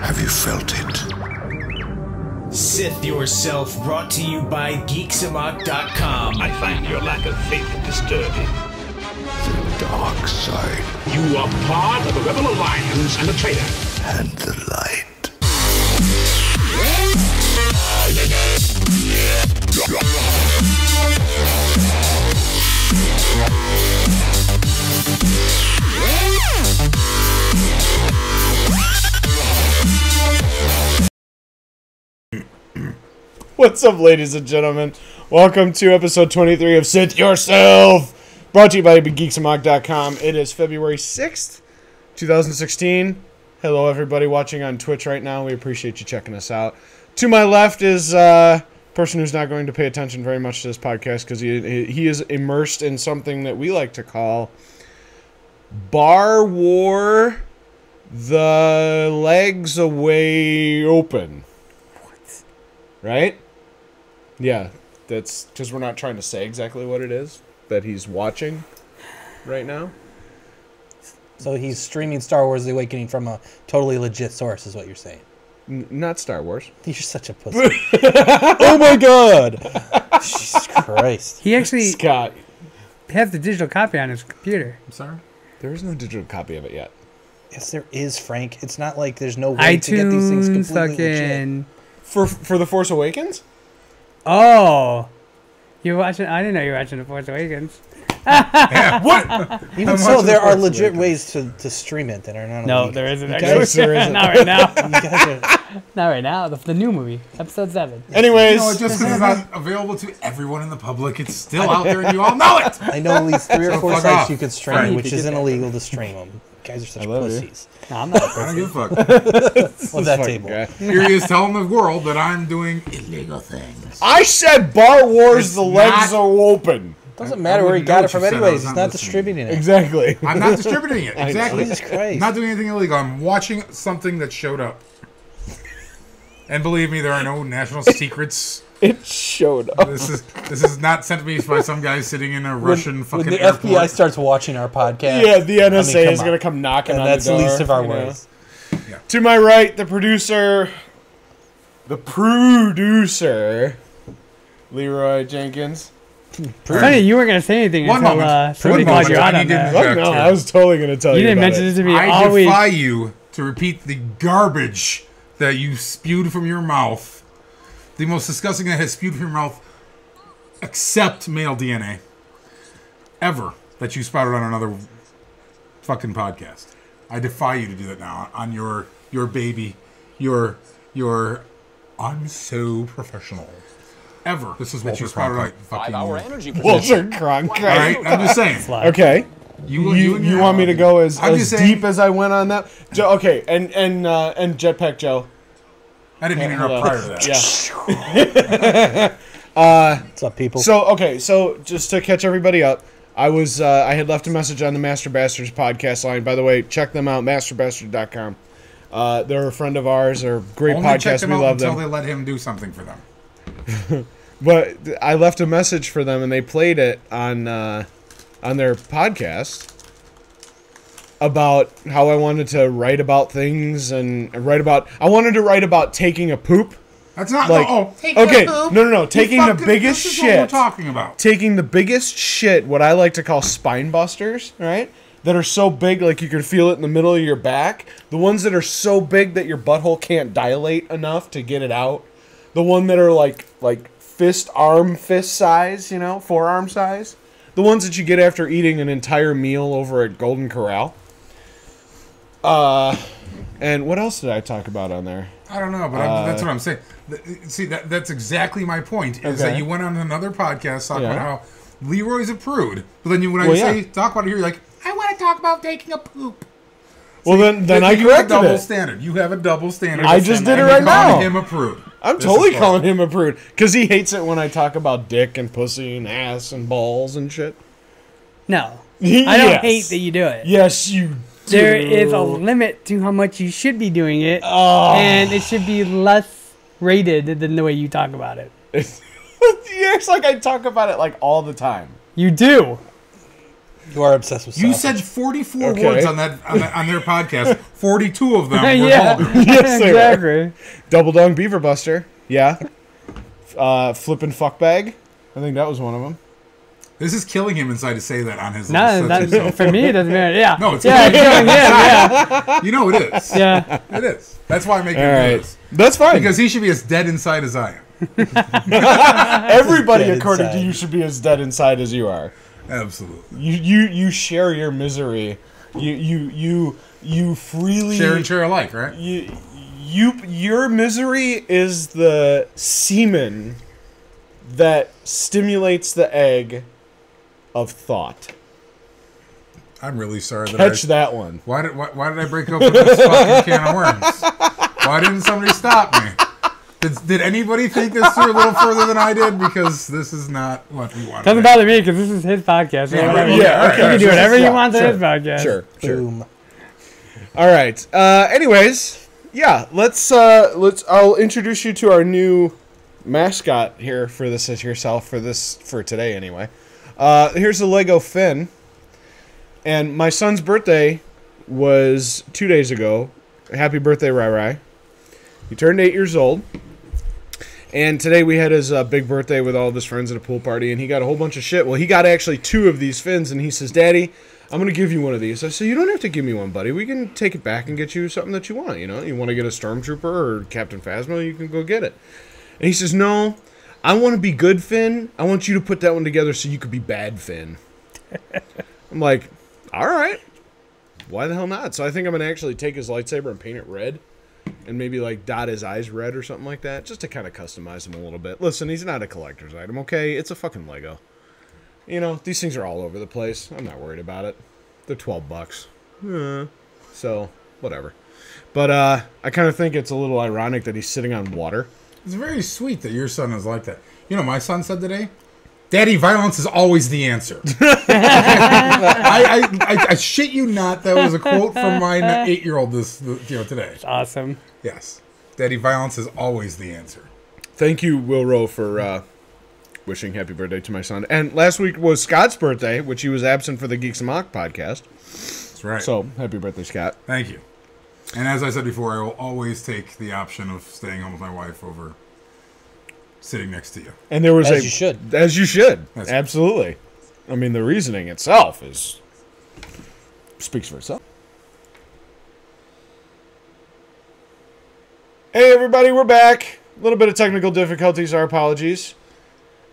Have you felt it? Sith Yourself, brought to you by Geeksamok.com. I find your lack of faith disturbing. The dark side. You are part of the Rebel Alliance and a traitor. And the light. What's up, ladies and gentlemen? Welcome to episode 23 of Sith Yourself, brought to you by Geeksamok.com. It is February 6th, 2016. Hello, everybody watching on Twitch right now. We appreciate you checking us out. To my left is a person who's not going to pay attention very much to this podcast because he is immersed in something that we like to call Bar War, the legs away open. What? Right? Yeah, that's because we're not trying to say exactly what it is that he's watching right now. So he's streaming Star Wars The Awakening from a totally legit source, is what you're saying. Not Star Wars. You're such a pussy. Oh my god! Jesus Christ. He actually Scott. has the digital copy on his computer. I'm sorry? There is no digital copy of it yet. Yes, there is, Frank. It's not like there's no way to get these things completely legit. For The Force Awakens? Oh. You're watching? I didn't know you were watching The Force Awakens. What? Even so, there are legit ways to stream it that are not No, illegal. there isn't. Guys, There isn't. Not right now. You guys are... Not right now. The new movie, episode 7. Anyways. No, just because it's not available to everyone in the public, it's still out there and you all know it! I know at least 3 or 4 fuck sites off. you could stream, Right. which isn't illegal to stream them. You guys are such pussies. No, I'm not a I don't pussy. give a fuck. Love that table. Here he is telling the world that I'm doing illegal things. I said Bar Wars, It's the legs not- are open. Doesn't matter where he wouldn't got know it what from you said. I anyways. was He's not not listening. distributing it. Exactly. I'm not distributing it. Exactly. Jesus Christ. Not doing anything illegal. I'm watching something that showed up. And believe me, there are no national secrets. It showed up. This is not sent to me by some guy sitting in a Russian fucking When the airport. FBI starts watching our podcast, Yeah, the NSA come is on. going to come knocking and on that's the door. the least of our you know? worries. To my right, the producer, Leroy Jenkins. Funny, you weren't gonna say anything One until moment. somebody One called you moment. out I on need to that. interject. Oh, no, I was totally going to tell you You didn't about mention it. this to me. I all week. defy you to repeat the garbage that you spewed from your mouth. The most disgusting that has spewed from your mouth, except male DNA, ever, that you spouted on another fucking podcast. I defy you to do that now on your baby, your I'm so professional. Ever. This is what you spouted like fucking. 5-hour energy Walter Cronkite. All right, I'm just saying. Okay. You want me to go as I'm just saying- deep as I went on that? Okay, and Jetpack Joe. I didn't mean to interrupt prior to that. Yeah. What's up, people? So just to catch everybody up, I had left a message on the Master Bastards podcast line. By the way, check them out, masterbastard.com. They're a friend of ours. They're a great Only check podcast. them We out love until them. they let him do something for them. But I left a message for them, and they played it on their podcast about how I wanted to write about things and I wanted to write about taking a poop. That's not Like, taking okay, a poop. no, taking the Fucking- biggest this is what we're shit. talking about. Taking the biggest shit, what I like to call spine busters, right? That are so big, like you can feel it in the middle of your back. The ones that are so big that your butthole can't dilate enough to get it out. The one that are like fist size, forearm size. The ones that you get after eating an entire meal over at Golden Corral. And what else did I talk about on there? I don't know, but that's what I'm saying. See, that's exactly my point, is that you went on another podcast talking about how Leroy's a prude. But then when I say talk about it here, you're like, I want to talk about taking a poop. Well, then I you have a corrected double it. standard. You have a double standard. I just did it And right you're calling now. him a prude. I'm This totally is calling him a prude because he hates it when I talk about dick and pussy and ass and balls and shit. No, I don't hate that you do it. Yes, you do. There is a limit to how much you should be doing it, and it should be less rated than the way you talk about it. It's like I talk about it like all the time. You do. You are obsessed with You sausage. said 44 Okay. words on their podcast. 42 of them were Yeah. vulgar. Yes, they were. Exactly. Double Dong Beaver Buster. Yeah. Flippin' Fuckbag. I think that was one of them. This is killing him inside to say that on his No, little sense that, of for self. me it doesn't matter. Yeah. No, it's yeah, okay. killing him. Yeah. You know it is. Yeah. It is. That's why I make All him do right. this. That's fine. Because he should be as dead inside as I am. Everybody, Dead according to inside. you, should be as dead inside as you are. Absolutely. You share your misery. You freely Share and share alike, right? your misery is the semen that stimulates the egg of thought. I'm really sorry that Catch that one. Why did I break open this fucking can of worms? Why didn't somebody stop me? Did anybody think this through a little further than I did? Because this is not what we want. Doesn't bother me because this is his podcast. Yeah, right. Yeah, He can do whatever he wants on his podcast. Sure. Boom. All right. Anyways, yeah. I'll introduce you to our new mascot here for this for today anyway. Here's a Lego Finn, and my son's birthday was 2 days ago. Happy birthday, Rai Rai. He turned 8 years old. And today we had his big birthday with all of his friends at a pool party, and he got a whole bunch of shit. Well, he got actually 2 of these fins, and he says, "Daddy, I'm going to give you one of these." I said, "You don't have to give me one, buddy. We can take it back and get you something that you want. You know, you want to get a Stormtrooper or Captain Phasma, you can go get it." And he says, "No, I want to be good Finn. I want you to put that one together so you could be bad Finn." I'm like, all right. Why the hell not? So I think I'm going to actually take his lightsaber and paint it red. And maybe, like, dot his eyes red or something like that. Just to kind of customize him a little bit. Listen, he's not a collector's item, okay? It's a fucking Lego. You know, these things are all over the place. I'm not worried about it. They're $12. So, whatever. But, I kind of think it's a little ironic that he's sitting on water. It's very sweet that your son is like that. You know, my son said today, "Daddy, violence is always the answer." I shit you not. That was a quote from my 8-year-old today. Awesome. Yes, "Daddy, violence is always the answer." Thank you, Will Rowe, for wishing happy birthday to my son. And last week was Scott's birthday, which he was absent for the Geeks and Mock podcast. That's right. So, happy birthday, Scott. Thank you. And as I said before, I will always take the option of staying home with my wife over sitting next to you. And there was As you should. As you should. That's- Absolutely. I mean, the reasoning itself speaks for itself. Hey, everybody, we're back. A little bit of technical difficulties, our apologies.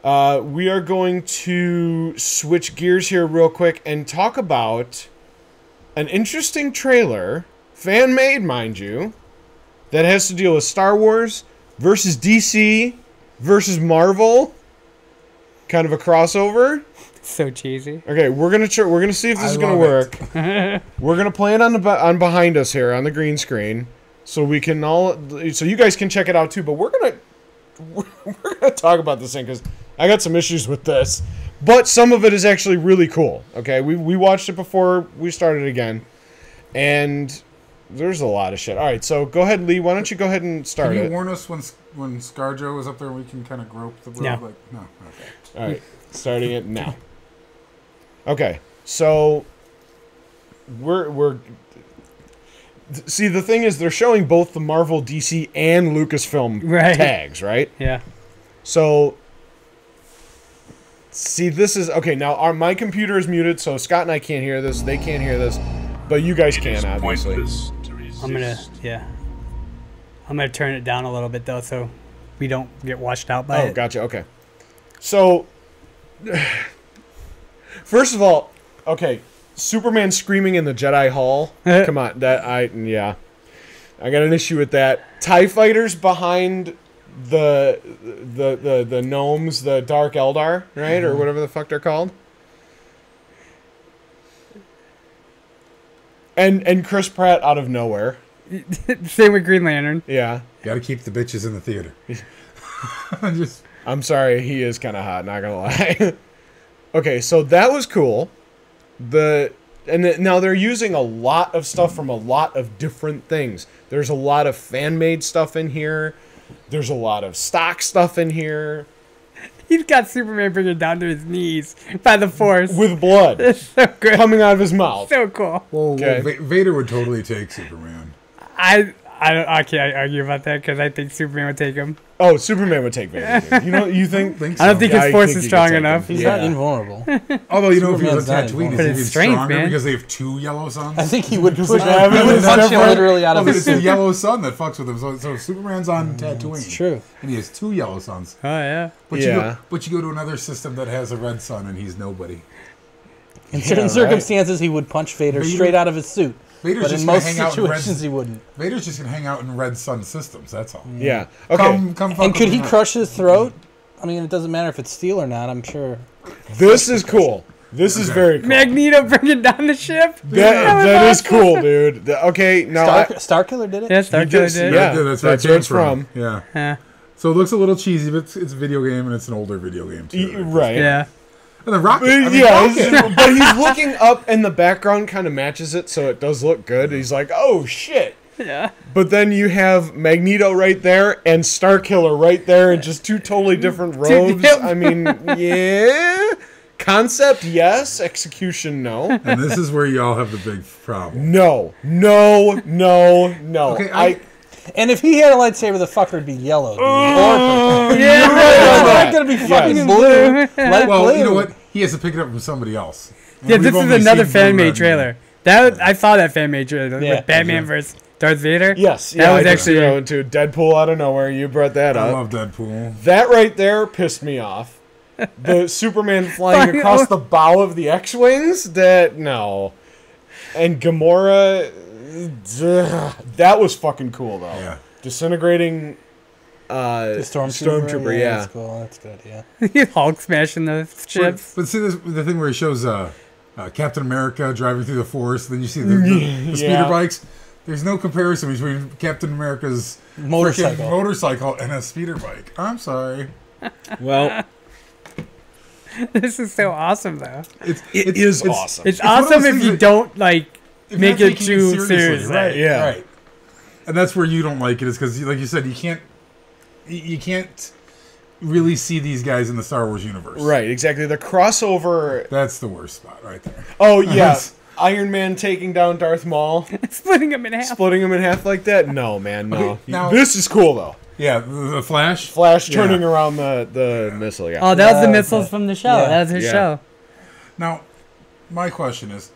We are going to switch gears here real quick and talk about an interesting trailer, fan-made, mind you, that has to deal with Star Wars versus DC versus Marvel. Kind of a crossover. So cheesy. Okay, we're gonna see if this I is gonna love work. We're gonna play it on behind us here on the green screen, so we can so you guys can check it out too. But we're gonna talk about this thing because I got some issues with this, but some of it is actually really cool. Okay, we watched it before we started again, and there's a lot of shit. All right, so go ahead, Lee. Why don't you go ahead and start Can you it? warn us when ScarJo is up there? We can kind of grope the No. like no. Okay. All right, starting it now. Okay, so we're see, the thing is they're showing both the Marvel, DC, and Lucasfilm Right. tags, right? Yeah. So see, this is okay. Now my computer is muted, so Scott and I can't hear this. They can't hear this, but you guys can, obviously. I'm gonna turn it down a little bit though, so we don't get washed out by Oh, it. gotcha. Okay. So, first of all, okay, Superman screaming in the Jedi Hall. Come on, I got an issue with that. TIE fighters behind the gnomes, the Dark Eldar, right, or whatever the fuck they're called. And Chris Pratt out of nowhere. Same with Green Lantern. Yeah. Got to keep the bitches in the theater. Just I'm sorry, he is kind of hot, not gonna lie. Okay, so that was cool. Now they're using a lot of stuff from a lot of different things. There's a lot of fan-made stuff in here. There's a lot of stock stuff in here. He's got Superman bringing down to his knees by the Force. with blood It's so good. coming out of his mouth. So cool. Well, Okay. Vader would totally take Superman. I can't argue about that because I think Superman would take him. Oh, Superman would take Vader. Dude. You know, you think? Think I don't so. think Yeah, his I Force think is he strong could take enough. him. He's Yeah. not invulnerable. Although you know, if he Superman's was on not Tatooine, But he's it's even strength, stronger man. because they have 2 yellow suns. I think he would push the heaven he would is punch him different. literally out Oh, of but his it's the suit. yellow sun that fucks with him. So Superman's on Tatooine. It's true. And he has 2 yellow suns. Oh yeah. But Yeah. you go to another system that has a red sun and he's nobody. In certain right. circumstances, he would punch Vader straight out of his suit. Vader's But just in gonna most hang out in red. situations, he wouldn't. Vader's just gonna hang out in red sun systems. That's all. Yeah. Okay. Come fuck And could with he me. crush his throat? I mean, it doesn't matter if it's steel or not. I'm sure. This is cool. This is very cool. Magneto bringing down the ship. That is cool, dude. Okay, now Starkiller did it. Yes, Starkiller just- did. yeah. That's where That's where it's from. Yeah. Yeah. So it looks a little cheesy, but it's a video game and it's an older video game too. right. Yeah. And then Rocket. I mean, Yeah, Rocket. but he's looking up, and the background kind of matches it, so it does look good. He's like, "Oh shit!" Yeah. But then you have Magneto right there and Starkiller right there, in just 2 totally different robes. Yep. I mean, yeah, concept yes, execution no. And this is where y'all have the big problem. No. Okay, And if he had a lightsaber, the fucker would be yellow. Dude, Oh, or purple. Yeah. It's not gonna be fucking Yes. blue. Light Well, blue. you know what? He has to pick it up from somebody else. And Yeah, we've this is only another seen fan blue, made red, trailer. I saw that fan made trailer Yeah. with Batman versus Darth Vader. Yes, That yeah, was I actually- actually went to Deadpool out of nowhere. You brought that I up. love Deadpool. That right there pissed me off. The Superman flying Flying across over- the bow of the X-wings. No, and Gamora. That was fucking cool though. Yeah. Disintegrating. The Stormtrooper. Yeah. That's cool. That's good. Yeah. Hulk smashing the ships. But see, the thing where he shows Captain America driving through the forest, then you see the speeder Yeah. bikes. There's no comparison between Captain America's Motorcycle. freaking motorcycle and a speeder bike. I'm sorry. Well, This is so awesome though. it is awesome. It's one of awesome those if things you that- don't like If you're make not it taking too seriously, serious. right? Yeah. Right. And that's where you don't like it, is because, like you said, you can't really see these guys in the Star Wars universe. Right, exactly. The crossover. That's the worst spot right there. Oh yeah, Iron Man taking down Darth Maul, Splitting them in half. splitting him in half like that. No, man, no. Okay, now- This is cool though. Yeah, the Flash. Flash Yeah. turning around the missile. Yeah. Oh, that was the Yeah, missiles okay. from the show. Yeah. That was his Yeah. show. Now, my question is,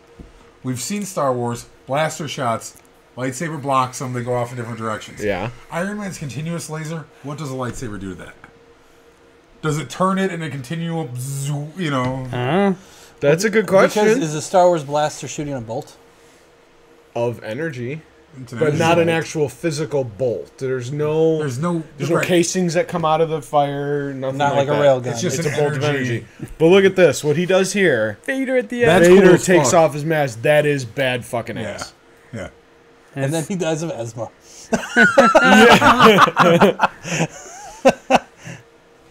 we've seen Star Wars, blaster shots, lightsaber blocks them, they go off in different directions. Yeah. Iron Man's continuous laser, what does a lightsaber do to that? Does it turn it in a continual, you know? That's a good Because question. is the Star Wars blaster shooting a bolt? Of energy, It's an but energy not an bolt. actual physical bolt. There's no There's no right. casings that come out of the fire. Nothing Not like a that. railgun. It's just It's an a bolt of energy. energy. But look at this. What he does here. Vader at the That's end. cool Vader as takes fuck. off his mask. That is bad fucking Yeah. ass. Yeah. And then he dies of asthma.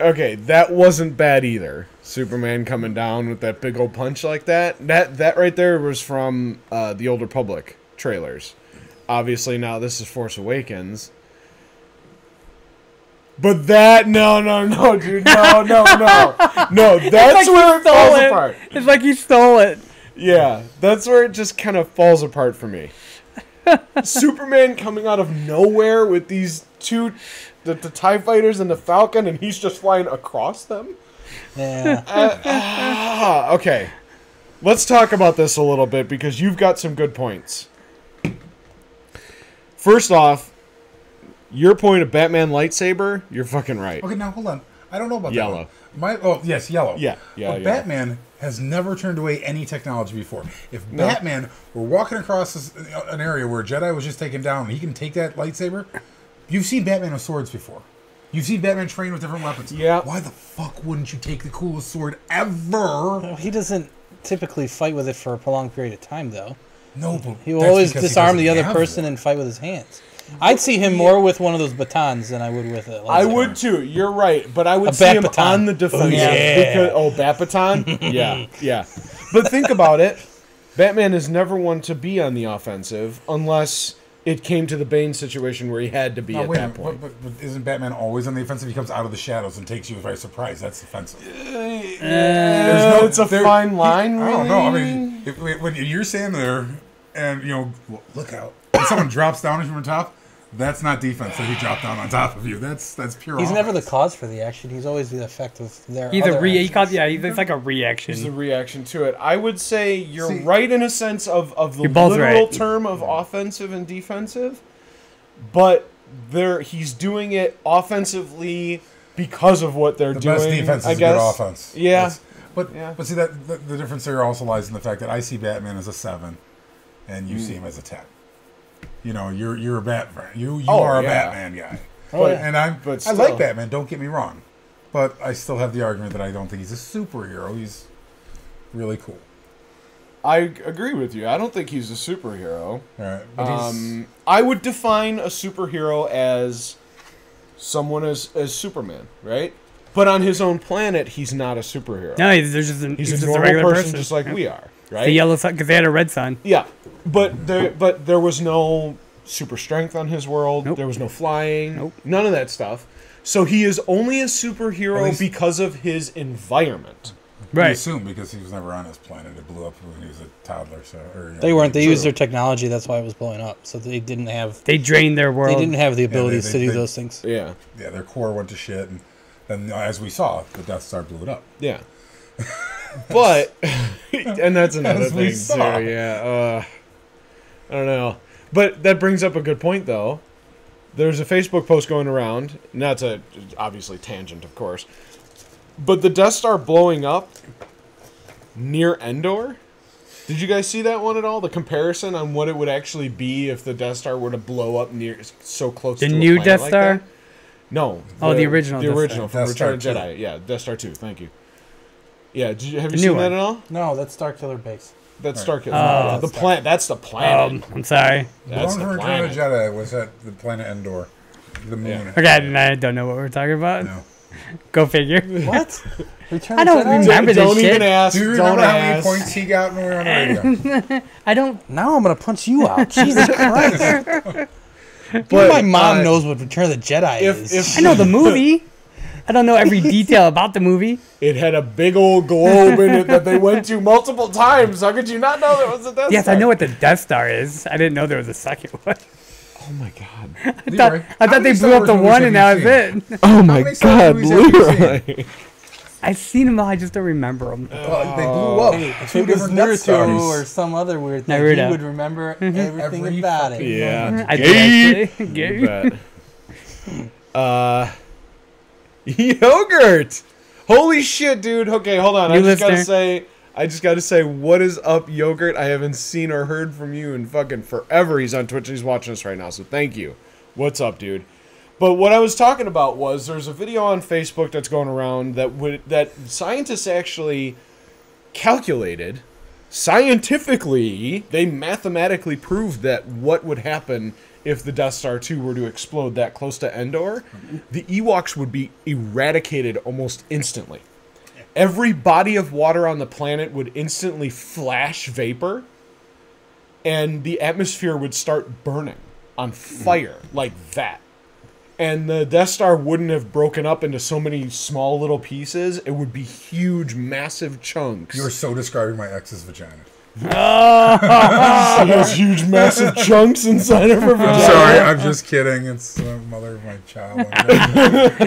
Okay, that wasn't bad either. Superman coming down with that big old punch like that. That right there was from the Old Republic trailers. Obviously now this is Force Awakens. But that no, dude, no. That's where it falls apart. It's like he stole it. Yeah, that's where it just kind of falls apart for me. Superman coming out of nowhere with these two, the TIE fighters and the Falcon, and he's just flying across them? Yeah. Okay. Let's talk about this a little bit because you've got some good points. First off, your point of Batman lightsaber, you're fucking right. Okay, now hold on. I don't know about Yellow. that one. Yes, yellow. Yeah. But Batman has never turned away any technology before. If Batman were walking across an area where a Jedi was just taken down, and he can take that lightsaber. You've seen Batman with swords before. You've seen Batman train with different weapons. Yeah. Why the fuck wouldn't you take the coolest sword ever? Well, he doesn't typically fight with it for a prolonged period of time, though. No, but He will that's always because he disarm the doesn't other have person one. and fight with his hands. I'd see him more with one of those batons than I would with a lightsaber. I would too. You're right, but I would A see him bat baton. on the defensive. yeah. Bat baton. yeah. But think about it. Batman is never one to be on the offensive unless it came to the Bane situation where he had to be at wait a that minute, point. but isn't Batman always on the offensive? He comes out of the shadows and takes you by surprise. That's offensive. It's a fine line, really. I don't know. I mean, when you're standing there and, look out, and someone drops down from the top, that's not defense if he dropped down on top of you. That's pure He's offense. never the cause for the action. He's always the effect of their He's other a actions. it's like a reaction. It's the reaction to it. I would say you're right in a sense of the You're both literal right. term of offensive and defensive, but he's doing it offensively because of what they're The doing. best defense is I a guess. good offense. Yeah. But see that the difference there also lies in the fact that I see Batman as a 7, and you see him as a 10. You're a Batman. You are a Batman guy. And I still. like Batman. Don't get me wrong, but I still have the argument that I don't think he's a superhero. He's really cool. I agree with you. I don't think he's a superhero. All right, but I would define a superhero as someone as Superman, right? But on his own planet, he's not a superhero. No, he's just He's a a normal regular person, just like we are, right? The yellow sun, because they had a red sun. Yeah, but there was no super strength on his world. Nope. There was no flying. Nope. None of that stuff. So he is only a superhero At least- because of his environment. I Right. assume because he was never on his planet. It blew up when he was a toddler. They weren't. They True. used their technology. That's why it was blowing up. So they didn't have. They drained their They world. didn't have the abilities to do they- those things. Yeah, Yeah, their core went to shit, and then as we saw, the Death Star blew it up. yeah. But and that's another As we thing saw. too. Yeah, I don't know. But that brings up a good point, though. There's a Facebook post going around, and that's a obviously tangent, of course. But the Death Star blowing up near Endor. Did you guys see that one at all? The comparison on what it would actually be if the Death Star were to blow up near so close The to a new planet Death like Star? that? No. Oh, the original The Death original Star. from Death Star Return of the 2. Jedi. Yeah, Death Star 2. Thank you. Yeah, have you The seen new that one. at all? No, that's Starkiller Base. That's Starkiller. Oh. The planet. That's the planet. I'm sorry. That's Blown the from Return of the planet. Jedi was at the planet Endor, the moon. Yeah. Okay, I don't know what we're talking about. No. Go figure. What? Return I of don't Jedi? remember Don't this even shit. ask. Do you Don't remember how many ask. points he got when we were on the radio? I don't. Now I'm gonna punch you out. Jesus Christ! But, My mom knows what Return of the Jedi is. If I know the movie. I don't know every detail about the movie. it had a big old globe in it that they went to multiple times, how could you not know there was a Death Yes, Star? I know what the Death Star is. I didn't know there was a second one. Oh my god. I thought they blew up the one and that was it. Oh my my Star god, movies have you Leroy. I've seen them all. I just don't remember them. They blew up. If Two it was different Death Naruto Stars. or some other weird thing, Naruto. you would remember everything Every about it. fucking Yeah. I Gay. did actually. Gay. You bet. Yogurt. Holy shit, dude. Okay, hold on. New I just gotta say, what is up, Yogurt? I haven't seen or heard from you in fucking forever. He's on Twitch and he's watching us right now, so thank you. What's up, dude? But what I was talking about was there's a video on Facebook that's going around that scientists actually calculated scientifically. They mathematically proved that what would happen if the Death Star 2 were to explode that close to Endor, the Ewoks would be eradicated almost instantly. Every body of water on the planet would instantly flash vapor, and the atmosphere would start burning on fire like that. And the Death Star wouldn't have broken up into so many small little pieces. It would be huge, massive chunks. You are so describing my ex's vagina. She has huge, massive chunks inside of her vagina. Sorry, I'm just kidding. It's the mother of my child.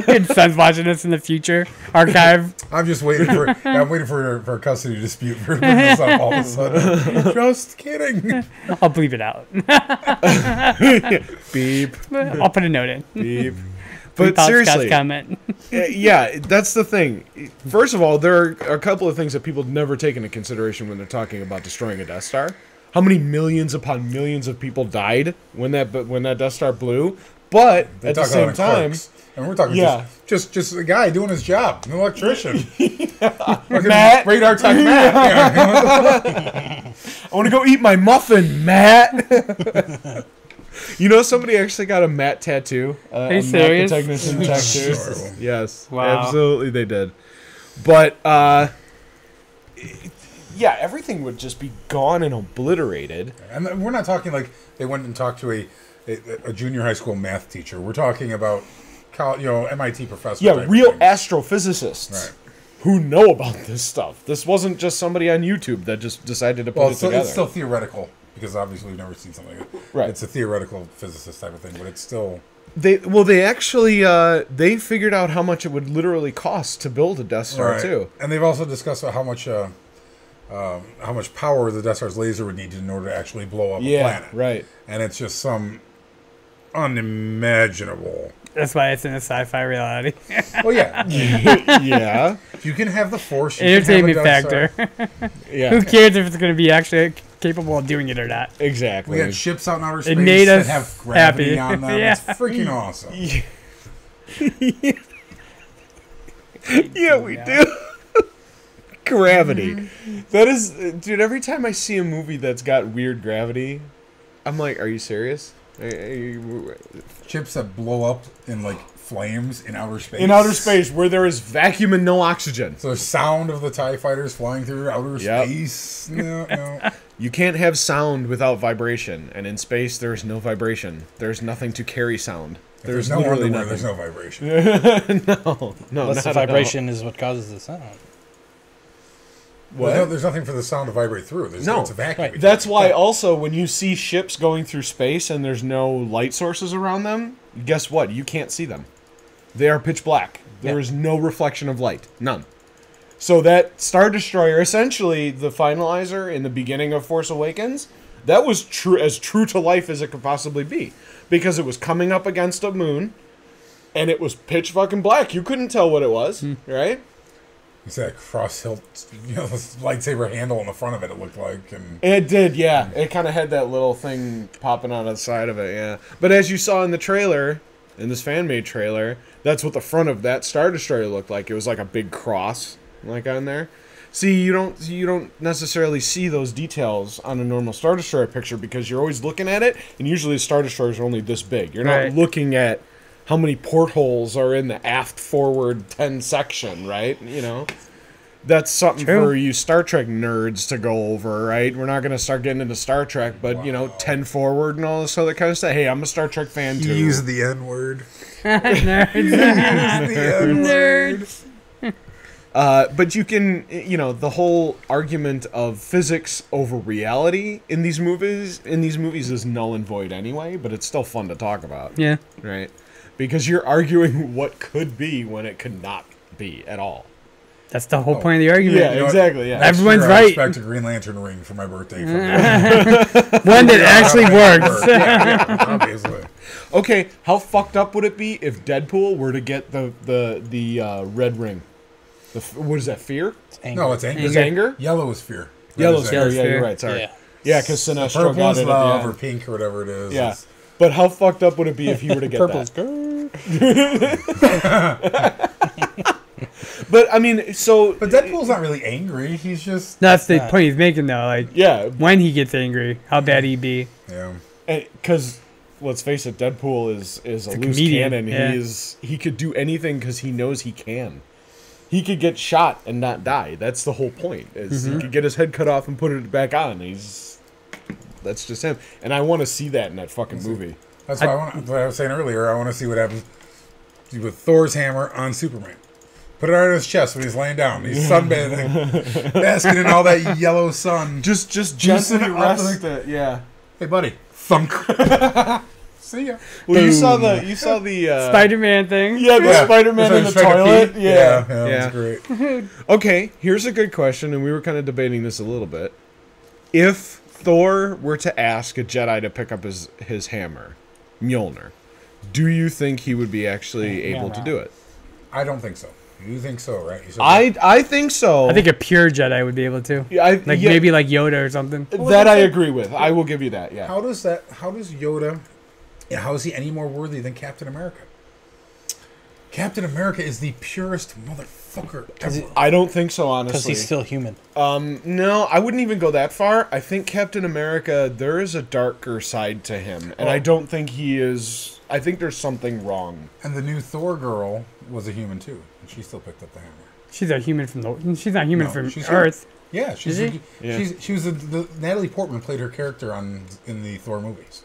Good son's watching this in the future. Archive. I'm just waiting for. I'm waiting for a custody dispute for her to bring this up all of a sudden. Just kidding. I'll bleep it out. Beep, I'll put a note in. beep. Free But seriously, comment. yeah, that's the thing. First of all, there are a couple of things that people never take into consideration when they're talking about destroying a Death Star. How many millions upon millions of people died when that Death Star blew? But They at the talk same about time, clerks. And we're talking Yeah. just a guy doing his job, an electrician. Matt. Radar tech Matt. I want to go eat my muffin, Matt. You know, somebody actually got a Matt tattoo. Are you a serious? Matt the Technician tattoo. Sure. Yes, Wow. absolutely they did. But yeah, everything would just be gone and obliterated. And we're not talking like they went and talked to a a junior high school math teacher. We're talking about, MIT professor. Yeah, type real things. astrophysicists Right. who know about this stuff. This wasn't just somebody on YouTube that just decided to put Well, it together. it's still theoretical because obviously we've never seen something like that. Right. It's a theoretical physicist type of thing, but it's still. They actually they figured out how much it would literally cost to build a Death Star Right. too. And they've also discussed how much power the Death Star's laser would need in order to actually blow up a Yeah, planet. right. And it's just some unimaginable. That's why it's in a sci-fi reality. Well, yeah. Yeah, If you can have the Force, you can have a Entertainment Death factor. Star. yeah. Who cares if it's going to be actually capable of doing it or not? Exactly. We got ships out in outer space made that us have gravity happy. on them. Yeah. It's freaking awesome. Yeah, we do. Gravity. That is, dude. Every time I see a movie that's got weird gravity, I'm like, "Are you serious?" Ships that blow up in like flames in outer space. In outer space, where there is vacuum and no oxygen, So the sound of the TIE fighters flying through outer Yep. space. No. you can't have sound without vibration, and in space, there is no vibration. There's nothing to carry sound. There's no literally underwear, nothing. there's no vibration. no, Unless the not at all. vibration is what causes the sound. What? There's nothing for the sound to vibrate through. No. It's a vacuum. Right. That's why also when you see ships going through space and there's no light sources around them, guess what? You can't see them. They are pitch black. There is no reflection of light. None. So that Star Destroyer, essentially the finalizer in the beginning of Force Awakens, that was true to life as it could possibly be. Because it was coming up against a moon and it was pitch fucking black. You couldn't tell what it was, right? You see that cross hilt, this lightsaber handle on the front of it. It looked like, and It did, yeah. It kind of had that little thing popping out of the side of it, yeah. But as you saw in the trailer, in this fan-made trailer, that's what the front of that Star Destroyer looked like. It was like a big cross, like on there. See, you don't necessarily see those details on a normal Star Destroyer picture because you're always looking at it, and usually the Star Destroyers are only this big. You're not Right. looking at how many portholes are in the aft forward 10 section, right? You know? That's something True. for you Star Trek nerds to go over, right? We're not going to start getting into Star Trek, but, 10 forward and all this other kind of stuff. Hey, I'm a Star Trek fan, too. he used the N word. Nerds. But you can, the whole argument of physics over reality in these movies is null and void anyway, but it's still fun to talk about. Yeah. Right? Because you're arguing what could be when it could not be at all. That's the whole point of the argument. Yeah, exactly, yeah. Next Everyone's year, I right. expect a Green Lantern ring for my birthday. One that actually works. Yeah, obviously. Okay, how fucked up would it be if Deadpool were to get the red ring? What is that, fear? No, it's anger. Is anger? Yellow is fear. Red Yellow's is fear, anger. yeah, fear. you're right, sorry. Yeah. Yeah, because Sinestro Purple got is it at love, the or end. pink, or whatever it is. Yeah. But how fucked up would it be if he were to get Purple's that? But, I mean, so... But Deadpool's not really angry. He's just... That's the point he's making, though. Like, Yeah, when he gets angry, how bad he'd be. Yeah. because... Let's face it, Deadpool is a loose comedian, cannon. yeah. He could do anything because he knows he can. He could get shot and not die. That's the whole point. Is he could get his head cut off and put it back on. That's just him. And I want to see that in that fucking movie. That's what I was saying earlier. I want to see what happens with Thor's hammer on Superman. Put it right on his chest when he's laying down. He's sunbathing, basking in all that yellow sun. Just Juicing gently it up rest like it. Yeah. Hey, buddy. Thunk. See ya. Well, you saw the Spider-Man thing. Yeah, the Spider-Man in the Trying to toilet. pee. Yeah, That's great. Okay, here's a good question, and we were kind of debating this a little bit. If Thor were to ask a Jedi to pick up his hammer, Mjolnir, do you think he would be actually able to do it? I don't think so. You think so, right? You said I think so. I think a pure Jedi would be able to. Maybe like Yoda or something. that I agree with. I will give you that. Yeah. How does Yoda, how is he any more worthy than Captain America? Captain America is the purest motherfucker ever. I don't think so, honestly. Because he's still human. No, I wouldn't even go that far. I think Captain America, there is a darker side to him, and I don't think he is. I think there's something wrong. And the new Thor girl was a human too, and she still picked up the hammer. She's a human from she's not human No, from she's Earth. Yeah, she's Is she? Yeah. she was the Natalie Portman played her character in the Thor movies.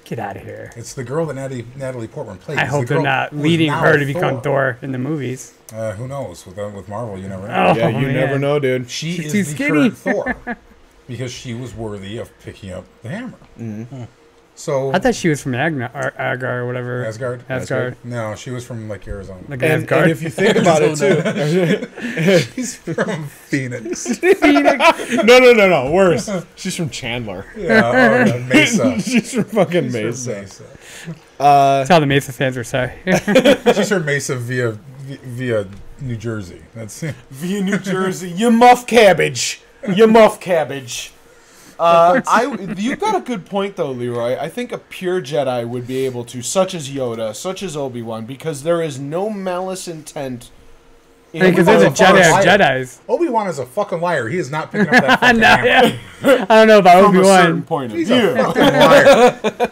Get out of here. It's the girl that Natalie Portman played. I It's hope the they're girl not who's leading now her to become Thor. Thor in the movies. Who knows? With Marvel, you never know. Oh, Yeah, you man. never know, dude. She She's is too the skinny. current Thor because she was worthy of picking up the hammer. Mm-hmm. So I thought she was from Agar or whatever. Asgard. Asgard. No, she was from like Arizona. Like And Asgard. if you think about it too, She's from Phoenix. no, worse. She's from Chandler. Yeah, Mesa. She's from fucking She's Mesa. from Mesa. That's how the Mesa fans were saying. She's from Mesa via New Jersey. That's Via New Jersey, you muff cabbage. You muff cabbage. You got a good point though, Leroy. I think a pure Jedi would be able to, such as Yoda, such as Obi-Wan, because there is no malice intent. Because there's a Jedi of Jedis. Obi-Wan is a fucking liar. He is not picking up that fucking No, hammer. yeah. I don't know about From a certain Obi-Wan. point of He's view. a fucking liar.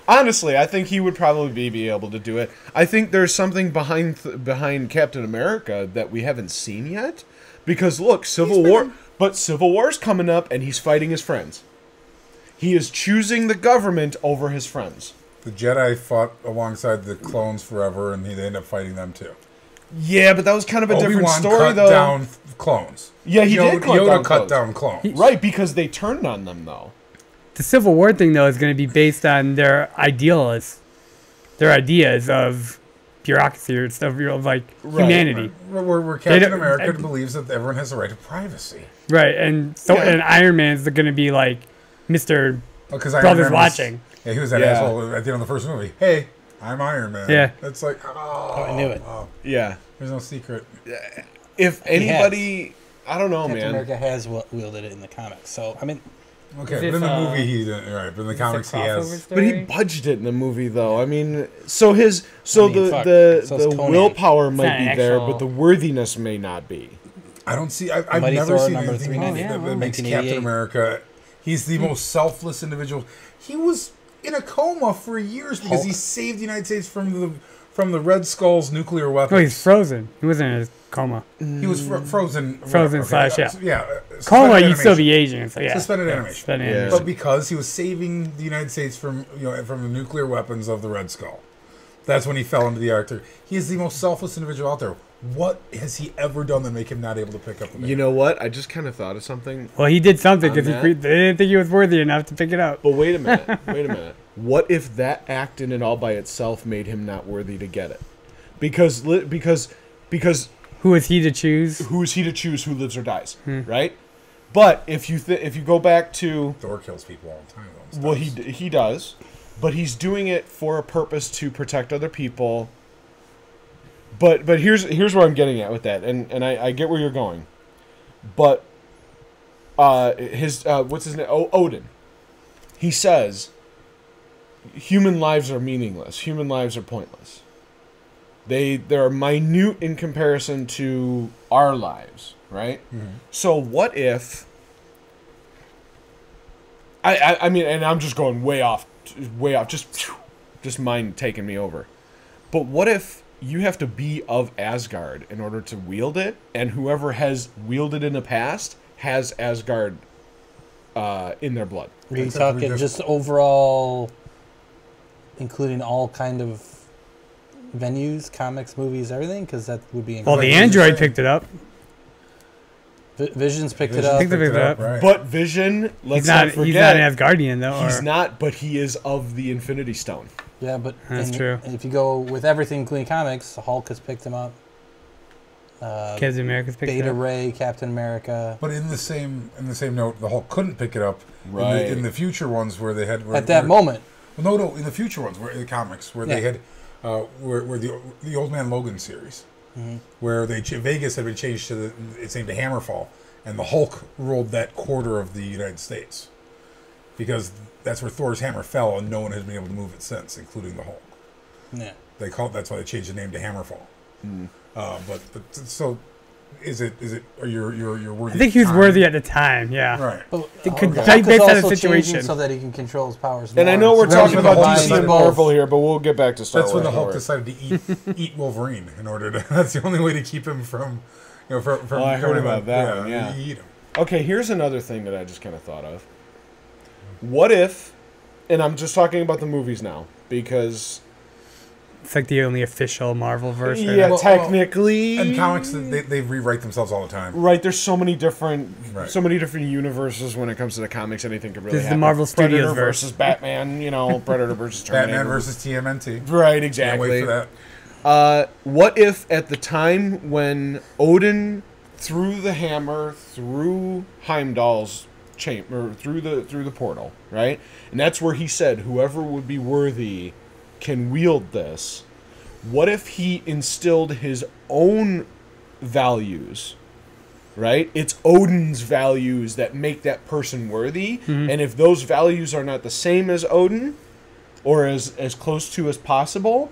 Honestly, I think he would probably be able to do it. I think there's something behind Captain America that we haven't seen yet. Because look, Civil War's coming up, and he's fighting his friends. He is choosing the government over his friends. The Jedi fought alongside the clones forever, and they ended up fighting them too. Yeah, but that was kind of a different Obi-Wan story, cut though. down clones. Yeah, he did cut Yoda down cut clones. down clones. Right, because they turned on them, though. The Civil War thing, though, is going to be based on their ideas of bureaucracy or stuff, of like humanity. Where Captain don't- America believes that everyone has the right to privacy. Right, and so and Iron Man's going to be like Mr. Because Brothers watching. Yeah, he was that Yeah. asshole at the end of the first movie. Hey, I'm Iron Man. Yeah. It's like, Oh, I knew it. Yeah. there's no secret. If anybody... I don't know, Captain man. America has wielded it in the comics. So, I mean, Okay, Is but it, in the movie he didn't. Right, but in the comics he has. But he budged it in the movie, though. I mean, so fuck. So the is Conan. willpower might not be an there, actual- but the worthiness may not be. I don't see. I've Mighty never Thor seen number anything 390. that makes 1988. Captain America. He's the most selfless individual. He was in a coma for years because Hulk. he saved the United States from the Red Skull's nuclear weapons. Oh, he's frozen. He wasn't in a coma. He was frozen. Frozen slash, yeah. Suspended Coma, you'd still animation. be aging. So, yeah. Suspended animation. Suspended Yeah. animation. But because he was saving the United States from the nuclear weapons of the Red Skull, that's when he fell into the Arctic. He is the most selfless individual out there. What has he ever done that make him not able to pick up the You know what? I just kind of thought of something. Well, he did something because On they that? didn't think he was worthy enough to pick it up. But wait a minute. Wait a minute. What if that act in and all by itself made him not worthy to get it? Because Who is he to choose? who is he to choose who lives or dies, right? But if you go back to Thor kills people all the time. Though, well, he does, but he's doing it for a purpose to protect other people. But here's where I'm getting at with that, and I get where you're going, but what's his name? Odin. He says human lives are meaningless. Human lives are pointless. They're minute in comparison to our lives, right? Mm-hmm. So what if I mean, and I'm just going way off, just mind taking me over. But what if you have to be of Asgard in order to wield it, and whoever has wielded in the past has Asgard in their blood? Are you Except we talking just overall, including all kind of venues, comics, movies, everything? Because that would be Well, incredible. the android picked it up. Visions picked it Vision up. think they picked it up. right? But Vision, let's He's not not forget, he's not an Asgardian though. he's Or, not, but he is of the Infinity Stone. Yeah, but That's true. And if you go with everything, including comics, Hulk has picked him up. Captain America's picked it Beta up. Ray, Captain America. But in the same note, the Hulk couldn't pick it up. Right. In the future ones where they had At that moment, Well, no, in the future ones, where in the comics, where they Yeah. had, where the Old Man Logan series, Mm-hmm. where Vegas had been changed to its name to Hammerfall, and the Hulk ruled that quarter of the United States, because that's where Thor's hammer fell, and no one has been able to move it since, including the Hulk. yeah. That's why they changed the name to Hammerfall. But so. Is it? Are you're worthy? I think he was time? worthy at the time. Yeah. Right. But It could Hulk take is based on the also situation. changing so that he can control his powers. And I more. know we're So talking that's about when the DC and line Marvel both- here, but we'll get back to Star That's Wars. when the Hulk Don't worry. decided to eat Wolverine in order to. That's the only way to keep him from. From Oh, I heard going about that one, yeah. Eat him. Okay, here's another thing that I just kind of thought of. What if, and I'm just talking about the movies now because It's like the only official Marvel verse. right yeah, now. technically, In comics, they rewrite themselves all the time. right. There's so many different, Right. so many different universes when it comes to the comics. Anything could really This is the happen. Marvel Predator Studios verse. versus Batman. You know, Predator versus Terminator. Batman versus TMNT. Right, Can't exactly. wait for that. What if at the time when Odin threw the hammer through Heimdall's chamber, through the portal, right? And that's where he said, "Whoever would be worthy can wield this." What if he instilled his own values? Right? It's Odin's values that make that person worthy, and if those values are not the same as Odin, or as close to as possible,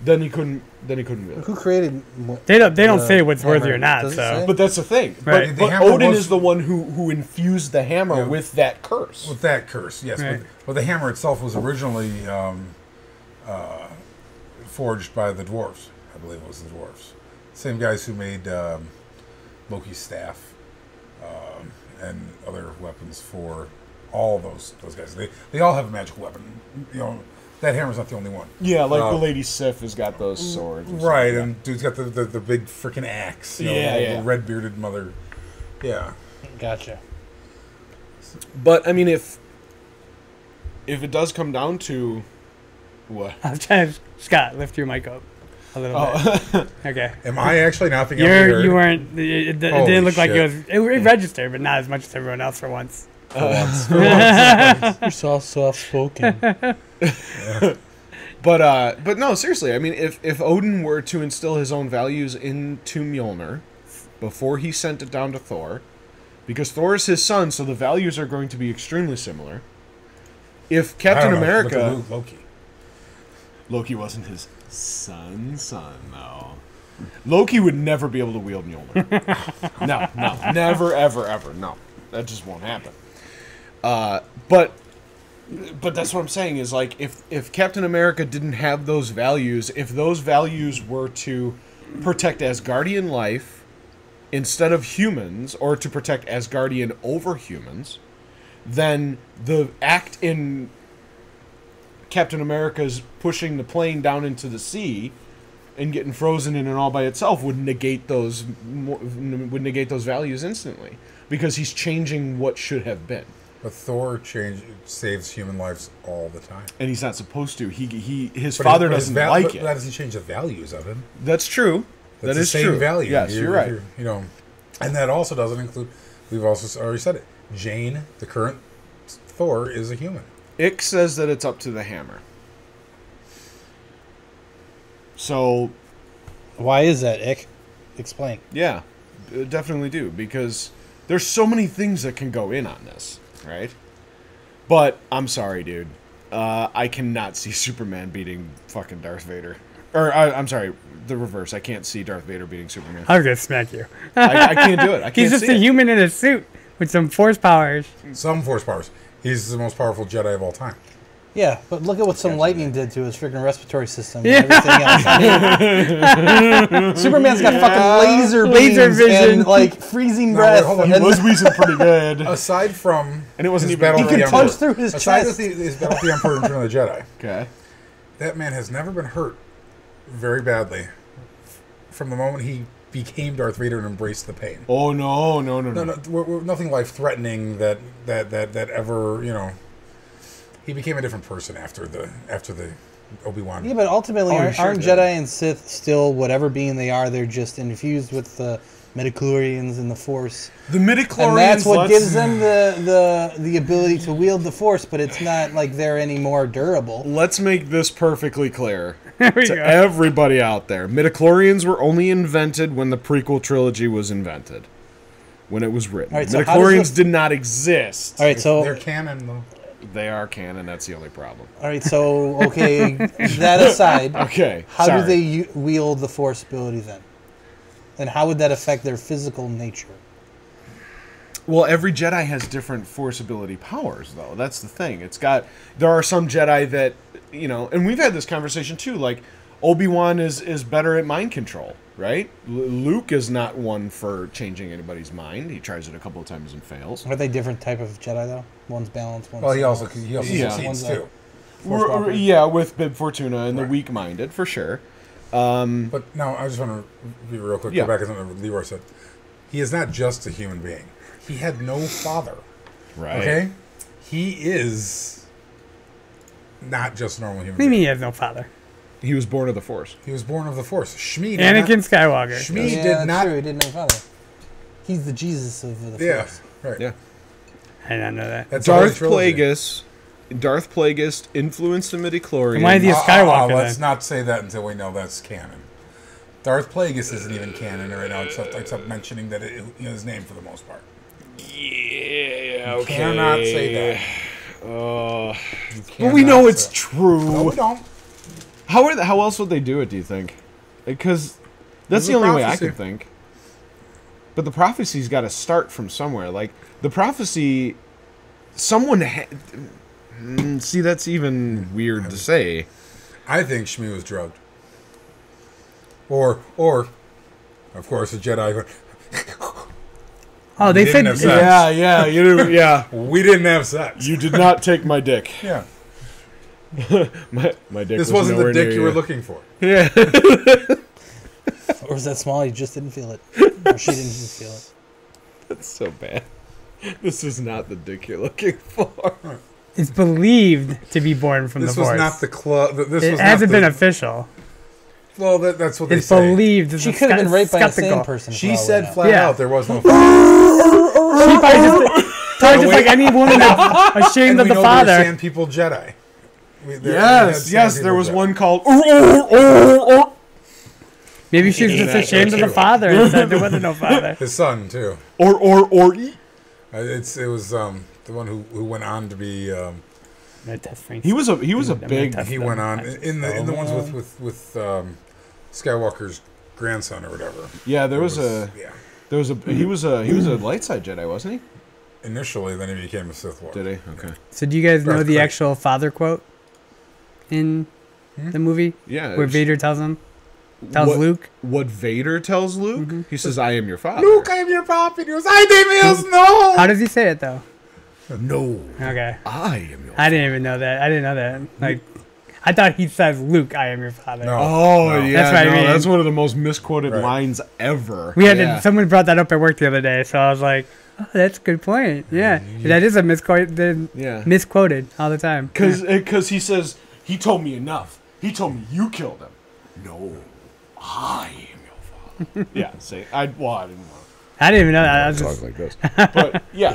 then he couldn't wield. Who created? They don't say what's hammer? worthy or not. Does it So say? But that's the thing. Right. But, The hammer Odin was- is the one who infused the hammer Yeah. with that curse. With that curse, yes. Right. But the hammer itself was originally forged by the dwarves. I believe it was the dwarves. Same guys who made Loki's staff and other weapons for all those guys. They all have a magical weapon. You know, that hammer's not the only one. Yeah, like the Lady Sif has got those swords. and stuff Right, like that. and dude's got the big freaking axe. You know, Yeah. the red bearded mother. Yeah. Gotcha. But I mean, if it does come down to what? I'm trying to, Scott, lift your mic up a little bit. Okay. Am I actually not the only You nerd? weren't. It Holy didn't look like it shit. was. It registered, but not as much as everyone else for once. You're so soft spoken. But no, seriously. I mean, if Odin were to instill his own values into Mjolnir before he sent it down to Thor, because Thor is his son, so the values are going to be extremely similar. If I Captain don't know. Look America, at Loki. Loki wasn't his son, no. Loki would never be able to wield Mjolnir. No, never, ever, ever. No, that just won't happen. But that's what I'm saying is, like, if Captain America didn't have those values, if those values were to protect Asgardian life instead of humans, or to protect Asgardian over humans, then the act in Captain America's pushing the plane down into the sea and getting frozen in and all by itself would negate those values instantly, because he's changing what should have been. But Thor saves human lives all the time. And he's not supposed to. His But father his doesn't val- like but it. That doesn't change the values of him. That's true. That's That is the same true. value. Yes, you're right. You know, and that also doesn't include. We've also already said it. Jane, the current Thor, is a human. Ick says that it's up to the hammer. So, Why is that, Ick? Explain. yeah, definitely do, because there's so many things that can go in on this, right? But I'm sorry, dude. I cannot see Superman beating fucking Darth Vader. Or, I'm sorry, the reverse. I can't see Darth Vader beating Superman. I was gonna smack you. I can't do it. I can't He's just see a it. human in a suit with some force powers. Some force powers. He's the most powerful Jedi of all time. Yeah, but look at what some lightning did to his freaking respiratory system Yeah. and everything else. I mean, Superman's got fucking laser Laser beams vision. and like freezing No, breath. wait, hold on. He and was wheezing pretty good. Aside from And it wasn't his even- battle He with could the punch Emperor, through his aside chest. with his battle with the Emperor and Return of the Jedi, Okay. that man has never been hurt very badly from the moment he became Darth Vader and embraced the pain. Oh, no. No, we're nothing life-threatening that ever, you know. He became a different person after the Obi-Wan. Yeah, but ultimately, Oh, aren't, sure aren't did. Jedi and Sith still whatever being they are? They're just infused with the midichlorians and the Force, The midichlorians. and that's what let's- gives them the ability to wield the Force. But it's not like they're any more durable. Let's make this perfectly clear There we to go. everybody out there. Midichlorians were only invented when the prequel trilogy was invented. When it was written. All right, so how does Midichlorians it- did not exist. All right, so They're canon, though. They are canon, that's the only problem. okay. That aside, Okay. how sorry. do they wield the Force ability then? And how would that affect their physical nature? Well, every Jedi has different force ability powers, though. That's the thing. There are some Jedi that, you know, and we've had this conversation too, like, Obi-Wan is better at mind control. right? Luke is not one for changing anybody's mind. He tries it a couple of times and fails. Are they different type of Jedi though? One's balanced, one's Well, he also Yeah. succeeds One's too. Yeah, with Bib Fortuna and the Right. weak-minded, for sure. But no, I just want to be real quick. Yeah. Go back to something Leroy said. He is not just a human being. He had no father. Right. Okay, he is not just a normal human What do you mean being. he has no father? He was born of the Force. He was born of the Force. Shmi did Anakin not, Skywalker. Shmi yeah, did that's not. true. He didn't have a father. He's the Jesus of the Yeah, Force. right. Yeah. I did not know that. That's the whole Darth trilogy. Plagueis influenced the midichlorians. And why is he a Skywalker Let's then? not say that until we know that's canon. Darth Plagueis isn't even canon right now, except mentioning that his name for the most part. Yeah, You cannot say that. But we know it's true. No, we don't. How else would they do it, do you think? Because that's There's the a only way I prophecy. could think. But the prophecy's got to start from somewhere. Like, the prophecy... See, that's even weird to say. I think Shmi was drugged. Or, of course, a Jedi. Oh, they didn't said have sex. Yeah. We didn't have sex. You did not take my dick. Yeah. My dick This was wasn't the nowhere dick near you were looking for. Yeah. Or was that small? You just didn't feel it. Or she didn't just feel it. That's so bad. This is not the dick you're looking for. it's believed to be born from This the was Force. not the club. This It was hasn't not been the, official. Well, that's what they It's say. believed. She could have been raped by the same skeptical. person. She for all we said know. flat Yeah. out there was no. She probably just like any woman that's ashamed and of we the know father. They're Sand People Jedi. Yes, there was one called... Maybe she was just ashamed of the father and said there wasn't no father. His son too. Or It was the one who went on to be. He was a big... He went on in the ones with Skywalker's grandson or whatever. Yeah, he was a light side Jedi, wasn't he? Initially, then he became a Sith Lord. Did he? Okay. So do you guys know Darth the Vader. actual father quote in the movie? Yeah. Where Vader tells Luke? What Vader tells Luke? He says, I am your father. Luke, I am your pop. And he goes, I Damiels, no. How does he say it though? No. Okay. I am your I didn't even know that. I didn't know that. Like, I thought he says, Luke, I am your father. No. Oh, No. yeah. That's what I mean. That's one of the most misquoted Right. lines ever. We had Yeah. someone brought that up at work the other day, so I was like, oh, that's a good point. Yeah. That is a misquoted all the time. Because he says, he told me enough. He told me you killed him. No, I am your father. Yeah, say, I didn't want I didn't even know that. I to was talk just, like this. But, yeah.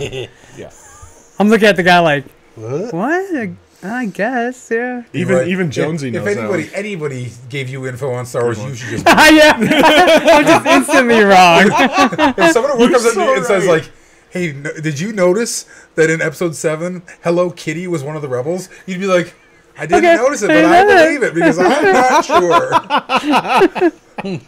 I'm looking at the guy like, what? I guess, yeah. Even Jonesy knows If that. anybody gave you info on Star Wars, you should just. Yeah. I'm just instantly wrong. If someone at work comes up to so you and says right. like, "Hey, did you notice that in Episode 7, Hello Kitty was one of the rebels?" You'd be like, "I didn't Okay, notice it, I but I know that." believe it because I'm not sure."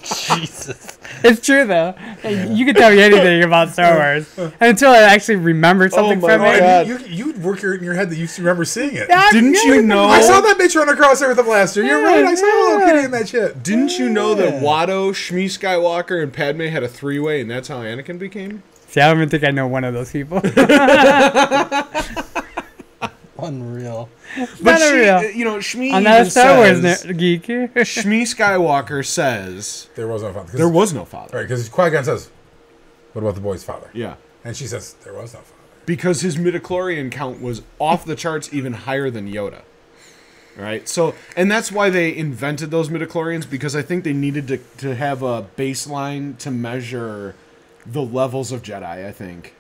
Jesus. It's true, though. You can tell me anything about Star Wars until I actually remember something my from it. God. You'd work in your head that you remember seeing it. Didn't you know? I saw that bitch run across there with a blaster. You're right. I saw Hello Kitty in that shit. Didn't you know that Watto, Shmi Skywalker, and Padme had a three-way, and that's how Anakin became? See, I don't even think I know one of those people. Unreal. Not unreal. Shmi I'm not a even Star Wars says, geek. Shmi Skywalker says There was no father. there was no father. Right, because Qui-Gon says, "What about the boy's father?" Yeah. And she says, "There was no father." Because his midichlorian count was off the charts, even higher than Yoda. Right? So, and that's why they invented those midichlorians, because I think they needed to have a baseline to measure the levels of Jedi, I think.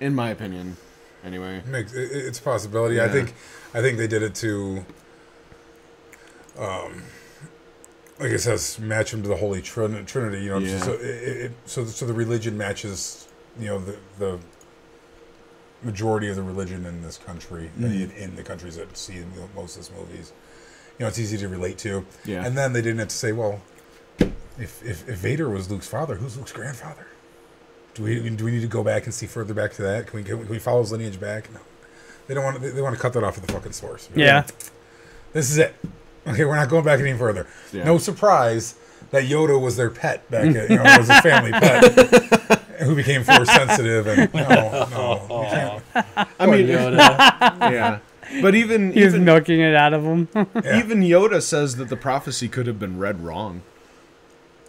In my opinion. Anyway. It's a possibility. Yeah. I think they did it to, like it says, match him to the Holy Trinity. You know, Yeah. so the religion matches, the majority of the religion in this country, in the countries that see most of these movies. It's easy to relate to. Yeah. And then they didn't have to say, well, if Vader was Luke's father, who's Luke's grandfather? Do we need to go back and see further back to that? Can we follow his lineage back? No, they don't want. They want to cut that off at the fucking source. Yeah. This is it. Okay, we're not going back any further. Yeah. No surprise that Yoda was their pet back at, it was a family pet who became force sensitive and no, you can't. I mean, Yoda. yeah. But even He was milking it out of him. even Yoda says that the prophecy could have been read wrong.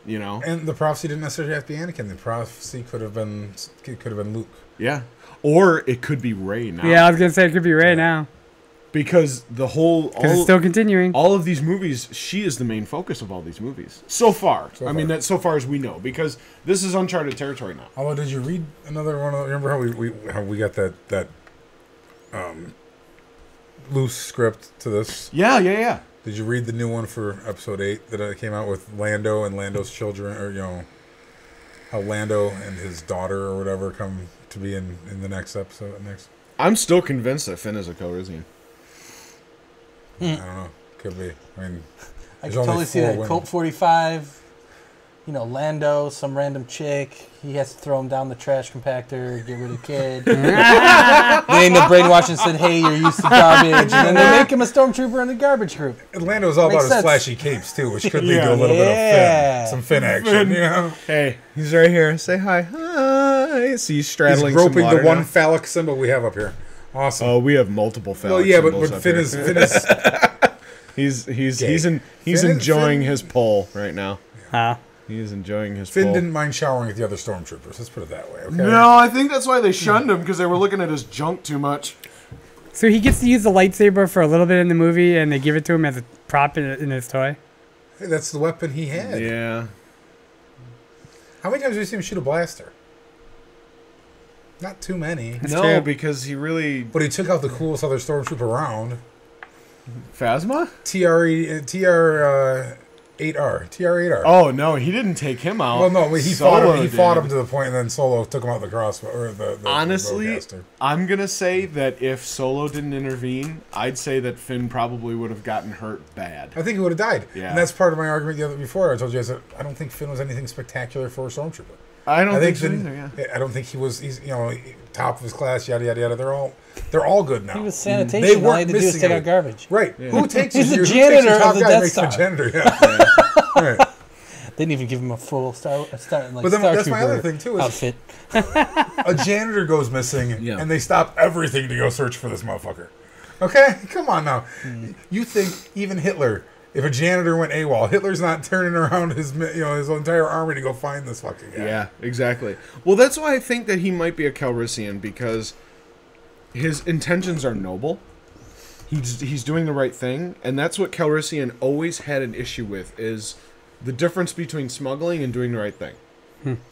And the prophecy didn't necessarily have to be Anakin. The prophecy could have been Luke. Yeah. Or it could be Rey now. Yeah, I was gonna say it could be Rey now Because because it's still continuing. all of these movies, she is the main focus of all these movies so far. I mean, that's so far as we know, because this is uncharted territory now. Although, did you read another one? Remember how we got that loose script to this? Yeah. Did you read the new one for episode 8 that came out with Lando and Lando's children, or how Lando and his daughter or whatever come to be in the next episode? I'm still convinced that Finn is a Calrissian. I don't know. Could be. I mean, I there's can only totally see 4 that. women. Colt 45, Lando, some random chick. He has to throw him down the trash compactor, get rid of the kid. They end up brainwashing and said, hey, you're used to garbage. And then they make him a stormtrooper in the garbage group. And Lando's all Makes about his sense. flashy capes, too, which could lead to a little bit of Finn. Some Finn action, Hey, he's right here. Say hi. Hi. See, he's straddling He's groping some water the one now. phallic symbol we have up here. Awesome. Oh, we have multiple phallic Well, yeah, but symbols up Finn here. is He's Finn- enjoying Finn- his pull right now. Huh? He is enjoying his Finn pull. didn't mind showering with the other stormtroopers. Let's put it that way. Okay. No, I think that's why they shunned him, because they were looking at his junk too much. So he gets to use the lightsaber for a little bit in the movie, and they give it to him as a prop in his toy. Hey, that's the weapon he had. Yeah. How many times have you seen him shoot a blaster? Not too many. That's no, true. because he really... But he took out the coolest other stormtrooper around. Phasma? TR-8R. Oh, no, he didn't take him out. Well, no, he Solo fought did. him to the point, and then Solo took him out the crossbow. Or the Honestly, bowcaster. I'm going to say that if Solo didn't intervene, I'd say that Finn probably would have gotten hurt bad. I think he would have died. Yeah. And that's part of my argument before. I told you, I said, I don't think Finn was anything spectacular for a stormtrooper. I don't think so Finn- either, yeah. I don't think he's top of his class, yada, yada, yada. They're all good now. He was sanitation. They All he weren't had to do was missing take it. out garbage. Right. Who takes He's the who takes janitor top of the guy Death makes Star. the janitor, yeah. Right. They didn't even give him a full Star But then Star that's my Trooper other thing, too, is- outfit. A janitor goes missing, Yeah. and they stop everything to go search for this motherfucker. Okay? Come on now. You think even Hitler, if a janitor went AWOL, Hitler's not turning around his entire army to go find this fucking guy. Yeah, exactly. Well, that's why I think that he might be a Calrissian, because his intentions are noble. He's doing the right thing, and that's what Calrissian always had an issue with, is the difference between smuggling and doing the right thing.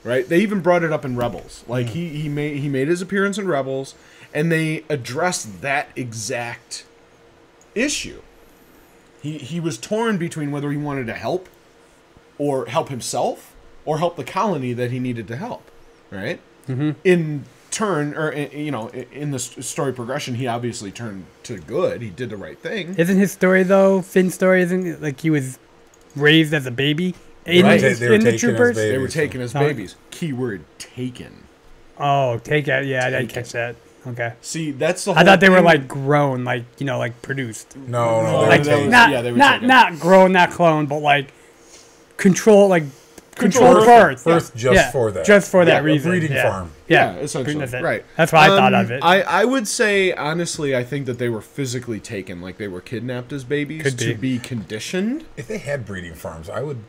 Right? They even brought it up in Rebels. Like he made his appearance in Rebels, and they addressed that exact issue. He was torn between whether he wanted to help himself or help the colony that he needed to help, right? Mm-hmm. In turn, or in the story progression, he obviously turned to good. He did the right thing. Isn't his story though? Finn's story isn't it, like he was raised as a baby in, Right. in They were the taken as troopers? babies. They were taken as Oh. babies. Keyword taken. Oh, take it. Yeah, I didn't Taken. catch that. Okay. See, that's the whole I thought they were thing. like grown, like produced. No, No, they Like were that taken. was- not yeah, they were not taken. not grown, not cloned, but like control Control birth. Birth just Yeah, for that. Just for that a reason. breeding yeah. farm. Yeah, essentially. That's it. Right. That's what I thought of it. I would say, honestly, I think that they were physically taken, like they were kidnapped as babies Could to be. be conditioned. If they had breeding farms, I would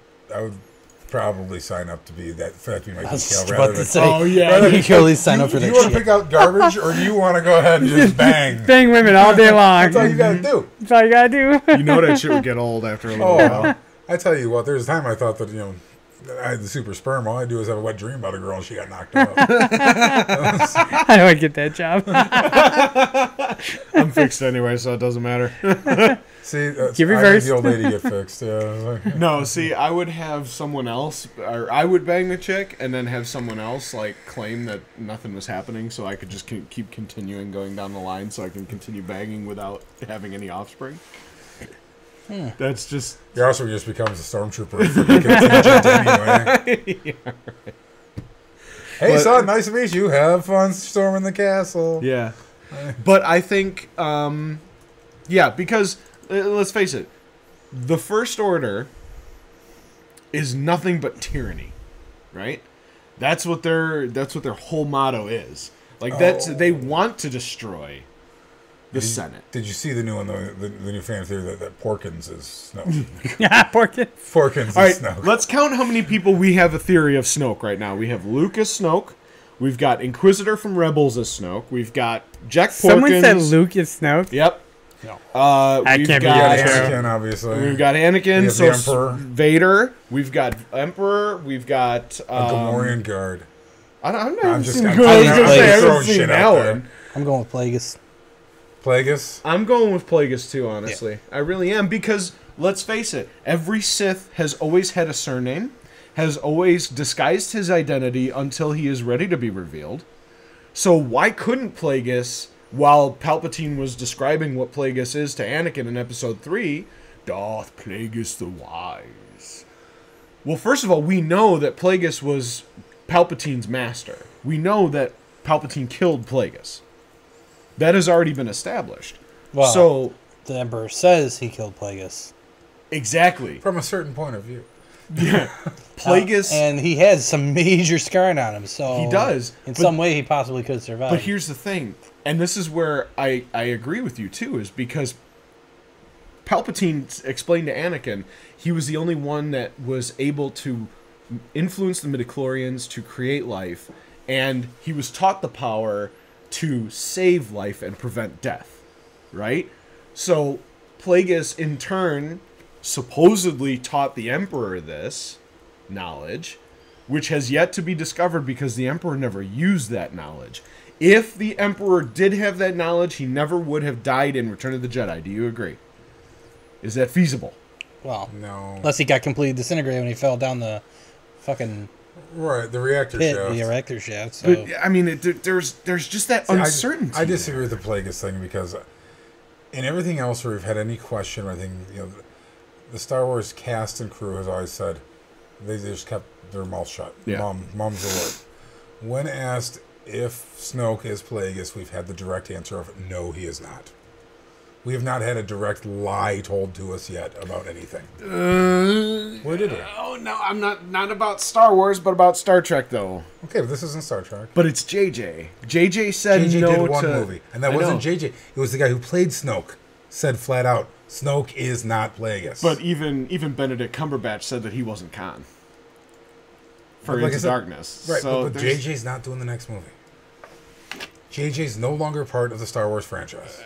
probably sign up to be that. For that to be my I was detail just rather about to than. say, Oh, yeah. you can always sign up for Do that you want to shit. pick out garbage, or do you want to go ahead and just bang? Bang women all day long. That's all you gotta do. That's all you gotta do. You know that shit would get old after a little Oh, while. I tell you what. There's a time I thought that I had the super sperm. All I do is have a wet dream about a girl, and she got knocked up. I don't get that job. I'm fixed anyway, so it doesn't matter. See, Give I reverse. had the old lady get fixed. Yeah. No, see, I would have someone else, or I would bang the chick, and then have someone else like claim that nothing was happening, so I could just keep continuing going down the line, so I can continue banging without having any offspring. That's just Your offspring just becomes a stormtrooper for the contingent anyway. Hey, But- son, nice to meet you. Have fun storming the castle. yeah. But I think, because let's face it, the First Order is nothing but tyranny, right? That's what their whole motto is. Like they want to destroy the Senate. Did you see the new one, the new fan theory that Porkins is Snoke? Yeah, Porkins. Porkins is All right, Snoke. let's count how many people we have a theory of Snoke right now. We have Luke as Snoke. We've got Inquisitor from Rebels as Snoke. We've got Jack Porkins. Someone said Luke is Snoke. Yep. No. That We've can't be got true. Anakin, obviously. We've got Anakin. We have So the Emperor. Vader. We've got Emperor. We've got A Gamorrean guard. I'm I'm just I throwing haven't seen shit that out one. there. I'm going with Plagueis. Plagueis. I'm going with Plagueis too, honestly. I really am, because let's face it, every Sith has always had a surname, has always disguised his identity until he is ready to be revealed. So why couldn't Plagueis, while Palpatine was describing what Plagueis is to Anakin in Episode 3, doth Plagueis the wise? Well, first of all, we know that Plagueis was Palpatine's master. We know that Palpatine killed Plagueis. That has already been established. Well, So, the Emperor says he killed Plagueis. exactly. From a certain point of view. Plagueis, And he has some major scarring on him, so... he does. In but, some way, he possibly could survive. but here's the thing, and this is where I agree with you too, is because Palpatine explained to Anakin he was the only one that was able to influence the midichlorians to create life, and he was taught the power to save life and prevent death, right? So Plagueis, in turn, supposedly taught the Emperor this knowledge, which has yet to be discovered because the Emperor never used that knowledge. If the Emperor did have that knowledge, he never would have died in Return of the Jedi. Do you agree? Is that feasible? Well, No. unless he got completely disintegrated when he fell down the fucking Right, the reactor pit, shaft. the reactor shaft. So. But I mean, there's just that uncertainty. I disagree with the Plagueis thing because in everything else where we've had any question or anything, the Star Wars cast and crew has always said they just kept their mouth shut. Yeah. Mum's the word. When asked if Snoke is Plagueis, we've had the direct answer of no, he is not. We have not had a direct lie told to us yet about anything. What did it? Oh no, I'm not about Star Wars, but about Star Trek though. Okay, but this isn't Star Trek. But it's JJ. JJ said JJ no did one to movie, and that I wasn't know. JJ. It was the guy who played Snoke. Said flat out, Snoke is not Plagueis. But even Benedict Cumberbatch said that he wasn't Khan for But like I Into said- Darkness. right, So but there's- JJ's not doing the next movie. JJ's no longer part of the Star Wars franchise.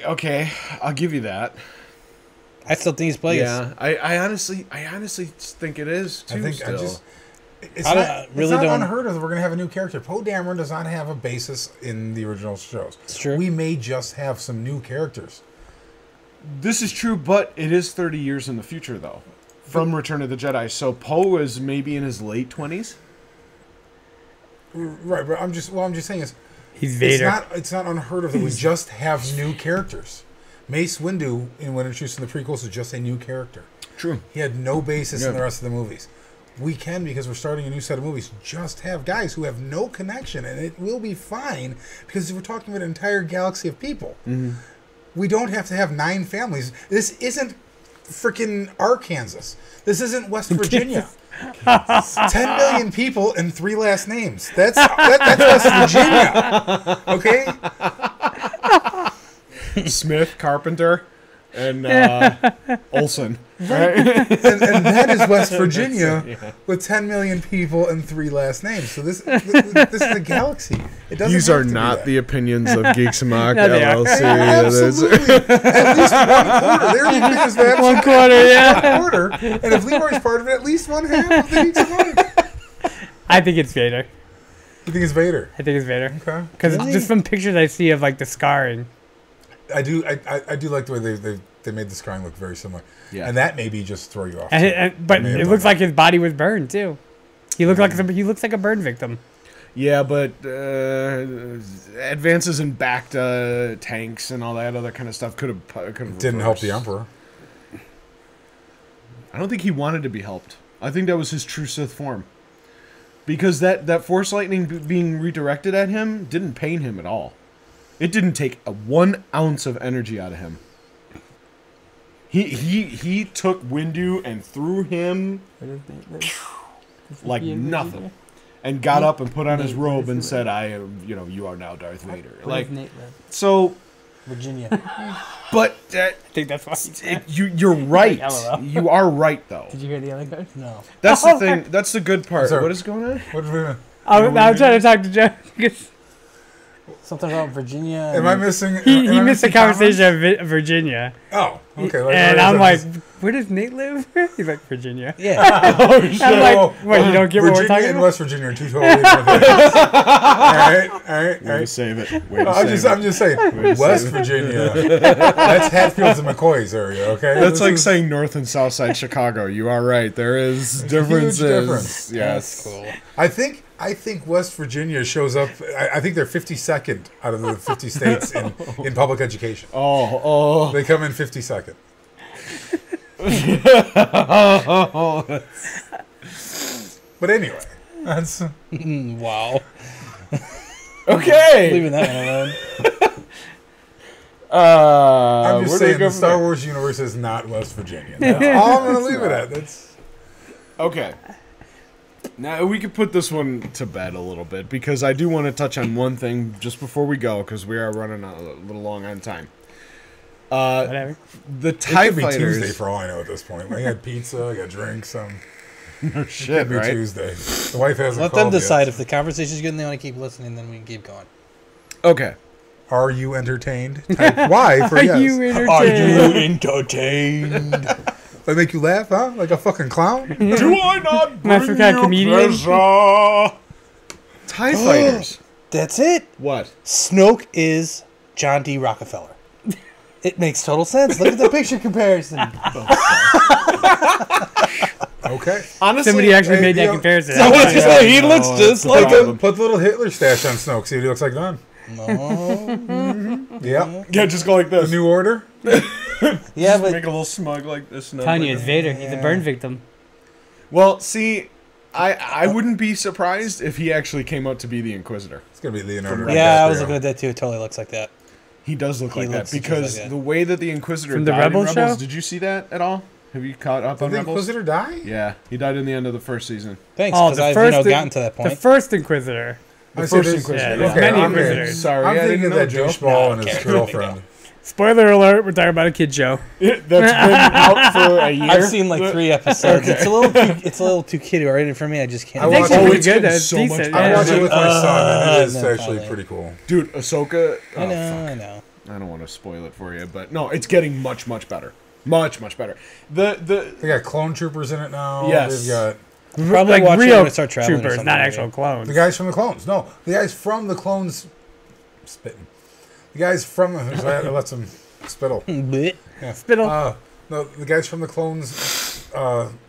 okay, I'll give you that. I still think he's Plagueis. Yeah, I honestly think it is too. I think still. it's I not, don't- really it's not don't- unheard of that we're going to have a new character. Poe Dameron does not have a basis in the original shows. It's true. We may just have some new characters. This is true, but it is 30 years in the future though, from Return of the Jedi. So Poe is maybe in his late 20s. Right, but I'm just saying is He's Vader. it's not unheard of that we just have new characters. Mace Windu, when introduced in the prequels, is just a new character. True. He had no basis in Yeah. the rest of the movies. We can, because we're starting a new set of movies, just have guys who have no connection, and it will be fine, because we're talking about an entire galaxy of people. Mm-hmm. We don't have to have 9 families. This isn't freaking Arkansas. This isn't West Virginia. 10 million people and 3 last names. That's West Virginia. Okay? Smith, Carpenter, and Olsen. Right? And that is West Virginia with 10 million people and 3 last names. So this is a galaxy. It doesn't These have are to be not that. the opinions of Geeks and Mock No, they are. LLC. That is- Absolutely. At least 1/4. They're the opinions of One quarter, yeah. 1/4. And if Leroy's part of it, at least 1/2 of the Geeks and Mock. I think it's Vader. You think it's Vader? I think it's Vader. Okay. Because just from pictures I see of like the scarring. I do like the way they made the scarring look very similar. Yeah. And that maybe just throw you off. But May have it done looks that. like his body was burned too. He looks like a burn victim. Yeah, but advances in Bacta tanks and all that other kind of stuff could have Didn't help the Emperor. I don't think he wanted to be helped. I think that was his true Sith form. Because that Force lightning being redirected at him didn't pain him at all. It didn't take 1 ounce of energy out of him. He took Windu and threw him like nothing, and got up and put on his robe and said, "I am, you are now Darth Vader." Like, so Virginia. but I think that's why. you're right. LOL. You are right though. Did you hear the other guy? No. That's the thing. That's the good part. Sorry. What is going on? What did we? I'm trying to talk to Joe. Something about Virginia. Am I missing? He am I missed the missing conversation of Virginia. comments? Oh, okay. And I'm like, where does Nate live? He's like, Virginia. Yeah. I'm like, what, you don't get what we're Virginia talking and about? West Virginia are two totally different things. All right. Way to save it. Way to I'm save it. just saying, to West save it. Virginia. That's Hatfields and McCoy's area, okay? That's This like is saying North and South Side Chicago. You are right. There is differences. difference. Yes. Cool. I think West Virginia shows up. I think they're 52nd out of the 50 states in public education. Oh. They come in 52nd. But anyway, that's Wow. Okay. Leaving that one alone. I'm just where do we saying go the from Star there? Wars universe is not West Virginia. That's all I'm going to leave it at. That's Okay. Now we could put this one to bed a little bit because I do want to touch on one thing just before we go because we are running a little long on time. Whatever. The it TIE could be fighters. Tuesday for all I know at this point. I got pizza, I got drinks. No It shit, could be right? Tuesday. The wife hasn't Let them called yet. decide if the conversation's good and they want to keep listening, then we can keep going. Okay. Are you entertained? Type Y for Are yes. you entertained? entertained? They make you laugh, huh? Like a fucking clown? Do I not Master bring Cat you comedian? pleasure? TIE fighters. That's it. What? Snoke is John D. Rockefeller. It makes total sense. Look at the picture comparison. Okay. Honestly, Somebody actually made that you know, comparison. I was just like, he looks no, just it's like the him. Put the little Hitler stash on Snoke. See what he looks like then. No. Yeah. Yeah, just go like The this. New Order. Yeah, but Make a little smug like this. And Tanya like is that. Vader. He's a burn victim. Well, see, I wouldn't be surprised if he actually came out to be the Inquisitor. It's gonna be Leonardo. yeah, I was DiCaprio. looking at that too. It totally looks like that. He does look He like that looks just because like that. the way that the Inquisitor From the died Rebels in Rebels. show? Did you see that at all? Have you caught up Did on the Rebels? Inquisitor die? Yeah, he died in the end of the first season. Thanks, Oh, because the I've first, gotten to that the point. first Inquisitor. I The see first there's- Inquisitor. Yeah, there's Okay, many I'm Inquisitors. Sorry, I'm I thinking didn't of that know, Joe. doucheball and his okay. girlfriend. Spoiler alert, we're talking about a kid show. That's been out for a year. I've seen like 3 episodes. It's a little too kiddy already for me. I just can't. I watched It's actually it. pretty it's good. getting It's so much decent. better. I Yeah. watched it with my son, and it is no, actually finally. pretty cool. Dude, Ahsoka. I know, fuck. I know. I don't want to spoil it for you, but no, it's getting much better. Much better. The They got clone troopers in it now. Yes. They've got Probably Like watch it real when I start traveling or troopers, something not like actual that. clones. the guys from the clones. No, the guys from the clones. Spitting. The guys from I let some spittle. Blech. Spittle. No, the guys from the clones,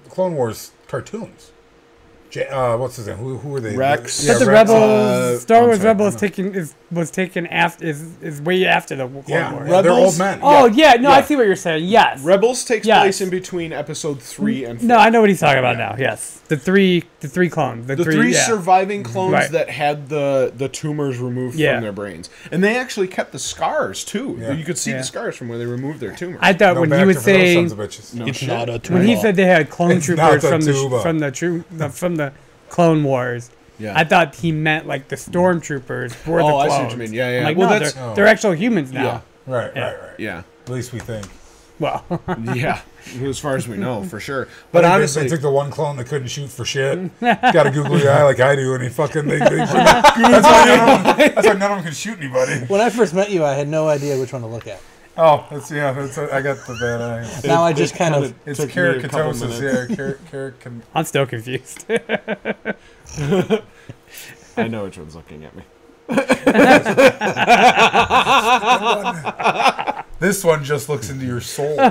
Clone Wars cartoons. What's his name? Who were they? Rex. But the Rex, Rebels, Star I'm Wars sorry, Rebels no. was taken after is way after the Clone Yeah, Wars. they're Rebels? old men. Oh yeah, no, Yeah. I see what you're saying. Yes. Rebels takes Yes. place in between episode 3 and 4. No, I know what he's talking about now. Yes, the three clones. The three yeah. surviving clones Right. that had the tumors removed Yeah. from their brains. And they actually kept the scars, too. Yeah. You could see Yeah. the scars from where they removed their tumors. I thought No when he Bacta was for those saying sons of bitches. No It's shit. not a when he tuba. said they had clone It's not troopers a from tuba. from the Clone Wars. Yeah. I thought he meant like the stormtroopers were the Oh, I clones. see what you mean. Yeah, yeah. I'm like, Well, no, that's- they're actual humans now. Right, Yeah. right. Yeah. At least we think. Well, Yeah. As far as we know, for sure. But But honestly, they took the one clone that couldn't shoot for shit. Got a googly eye like I do, and he fucking. That's why none of them can shoot anybody. When I first met you, I had no idea which one to look at. Oh, I got the bad eye. Now I just kind of. It's took me a couple keratosis. Yeah, I'm still confused. I know which one's looking at me. This one just looks into your soul. This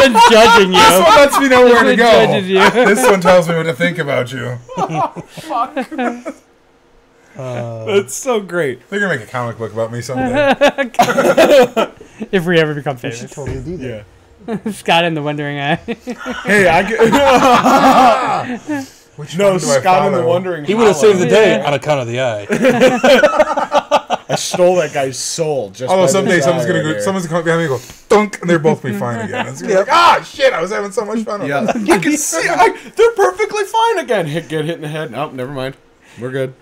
one's judging you. This one lets me know where to This one go. judges you. This one tells me what to think about you. That's so great. They're gonna make a comic book about me someday. If we ever become We should famous. totally do that. Yeah. Scott and the Wondering Eye. Hey, I get. Which No, one do I Scott and the follow? Wondering He would have Hollow. saved the day on account of the eye. I stole that guy's soul. Just Although by someday the someone's desire gonna there. come behind me and go thunk, and they'll both be fine again. It's gonna be like, ah, shit! I was having so much fun with Yeah, that. I can see. They're perfectly fine again. Get hit in the head. Nope, never mind. We're good.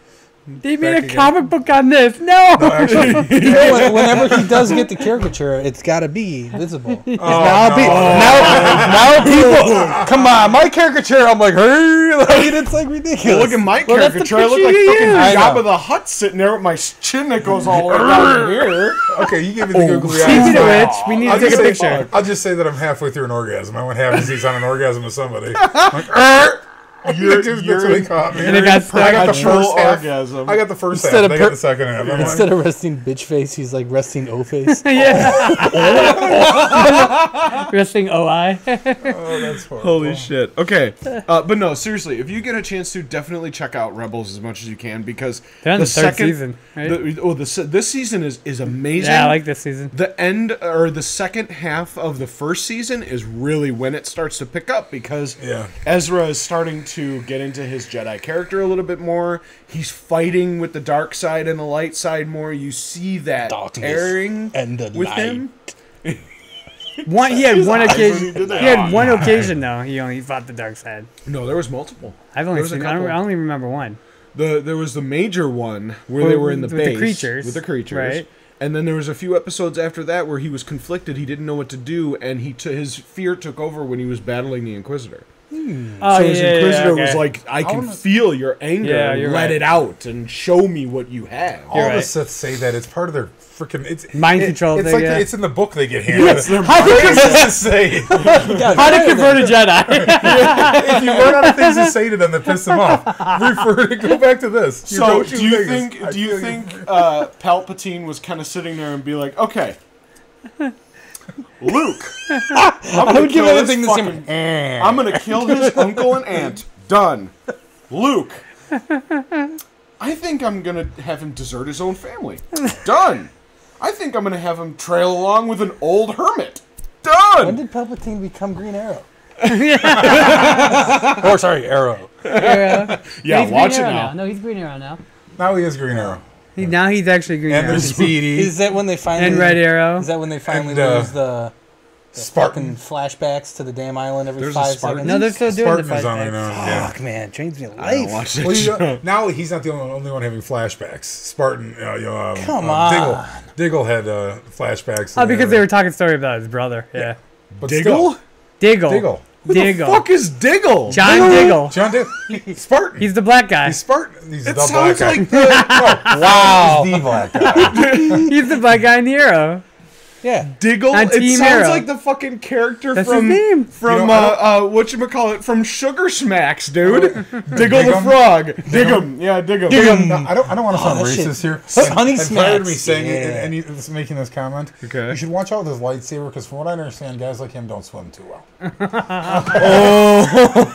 They made Back a again. comic book on this. No. Whenever he does get the caricature, it's got to be visible. now, Now people, come on, my caricature. I'm like, hey, like, it's like ridiculous. Look at my Well, that's the caricature. I look picture like you fucking used. I know. Jabba the Hutt sitting there with my chin that goes all the way down here. Okay, you give me the googly Speaking eyes. of which, we need to I'll take a just say- picture. I'll just say that I'm halfway through an orgasm. I went half as he's on an orgasm with somebody. I'm like, that's what he caught me. And it got stuck. I got the Perpetual first half. orgasm. I got the first Instead half. of They got per- the second half. I'm like, Instead of resting bitch face, he's like resting O face. Resting OI. oh, that's horrible. Holy shit. Okay. But no, seriously, if you get a chance to, definitely check out Rebels as much as you can because They're on the third season, right? This season is amazing. Yeah, I like this season. The end or the second half of the first season is really when it starts to pick up because Yeah. Ezra is starting to get into his Jedi character a little bit more. He's fighting with the dark side and the light side more. You see that Darkness pairing and the with light. him. He had one eyes when he occasion. did that. He had one occasion though. He only fought the dark side. No, there was multiple. I've only There was a seen. I couple. only remember one. There was the major one where they were in the With the base creatures, with the creatures, right. And then there was a few episodes after that where he was conflicted. He didn't know what to do, and his fear took over when he was battling the Inquisitor. Oh, So his Inquisitor was okay. like, "I can feel your anger. Yeah, you're Let right. it out and show me what you have." All the right. Sith say that it's part of their freaking Mind control It's thing, like yeah. it's in the book they get handed. Yes, they're How What does it say? How to convert a Jedi? If you run out of things to say to them that piss them off, go back to this. Your So go-to do you thing is, think I feel you. Palpatine was kind of sitting there and be like, "Okay, Luke, I would give anything to see him. I'm gonna kill his uncle and aunt. Done. Luke, I think I'm gonna have him desert his own family. Done. I think I'm gonna have him trail along with an old hermit. When Done. did Palpatine become Green Arrow? Or sorry, Arrow. Yeah, He's watch Green it Arrow now. No, he's Green Arrow now. Now he is Green Arrow. Now he's actually Green And Arrow. there's Speedy. Is that when they finally? And Red Arrow. Is that when they finally And, lose the Spartan. fucking flashbacks to the damn island every There's a 5 Spartan? seconds? No, they're still doing the Spartan is on right flashbacks. now. Yeah. Fuck, man, trains me to I don't life. watch that Well, show. now he's not the only one having flashbacks. Spartan, Come on. Diggle had flashbacks. Oh, because they were talking story about his brother. Yeah. But Diggle? Diggle. Diggle. Who Diggle. the fuck is Diggle? John Diggle. John Diggle. Spartan. He's the black guy. He's Spartan. He's It the black sounds guy. like the Wow. He's the black guy. He's the black guy in the Arrow. Yeah. Diggle. On It Team sounds Arrow. like the fucking character That's from his name. from You know, whatchamacallit, from Sugar Smacks, dude. Diggle the Diggum? frog. Diggum. Yeah, Diggum. No, I don't want to sound that shit- racist here. Honey And prior to me Smacks, saying it yeah. and he's making this comment, Okay. you should watch out with his lightsaber because from what I understand, guys like him don't swim too well.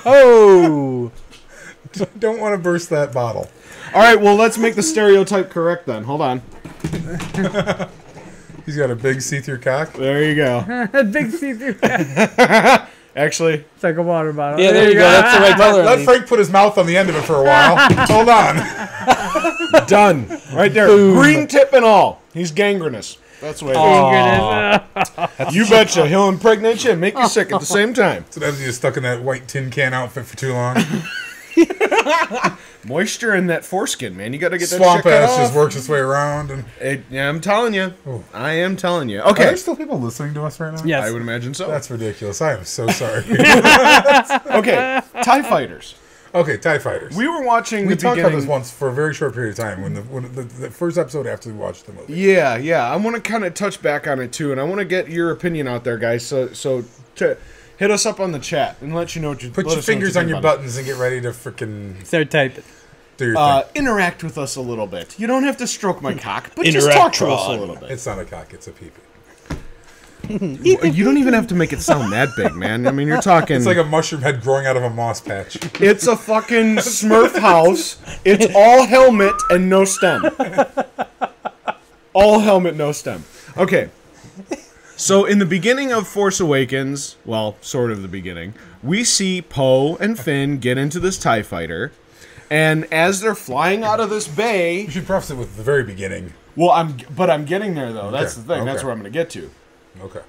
Oh. Don't want to burst that bottle. All right, well, let's make the stereotype correct then. Hold on. He's got a big see-through cock. There you go. Big see-through. Actually, It's like a water bottle. Yeah, there you go. That's the right color. at Let least. Frank put his mouth on the end of it for a while. Hold on. done. Right there. Green tip and all. He's gangrenous. That's the way it is. You betcha. He'll impregnate you and make you sick at the same time. So that's just stuck in that white tin can outfit for too long. Moisture in that foreskin, man. You got to get that Swamp shit cut ass just off. works its way around. And Yeah, I'm telling you. I am telling you. Are Okay. there still people listening to us right now? Yes. I would imagine so. That's ridiculous. I am so sorry. Okay. TIE fighters. Okay, TIE Fighters. We were watching We the talked beginning. about this once for a very short period of time when the first episode after we watched the movie. Yeah, yeah. I want to kind of touch back on it too, and I want to get your opinion out there, guys. So to hit us up on the chat and let you know what you Put let your us know what fingers you on think your about it. buttons and get ready to freaking Start typing. do your thing. Interact with us a little bit. You don't have to stroke my cock, but just talk to us a little bit. It's not a cock, it's a pee-pee. You don't even have to make it sound that big, man. I mean, you're talking. It's like a mushroom head growing out of a moss patch. It's a fucking Smurf house. It's all helmet and no stem. All helmet, no stem. Okay. So in the beginning of Force Awakens, well, sort of the beginning, we see Poe and Finn get into this TIE fighter, and as they're flying out of this bay, You should preface it with the very beginning. Well, I'm getting there though. That's the thing. Okay. That's where I'm going to get to. Okay.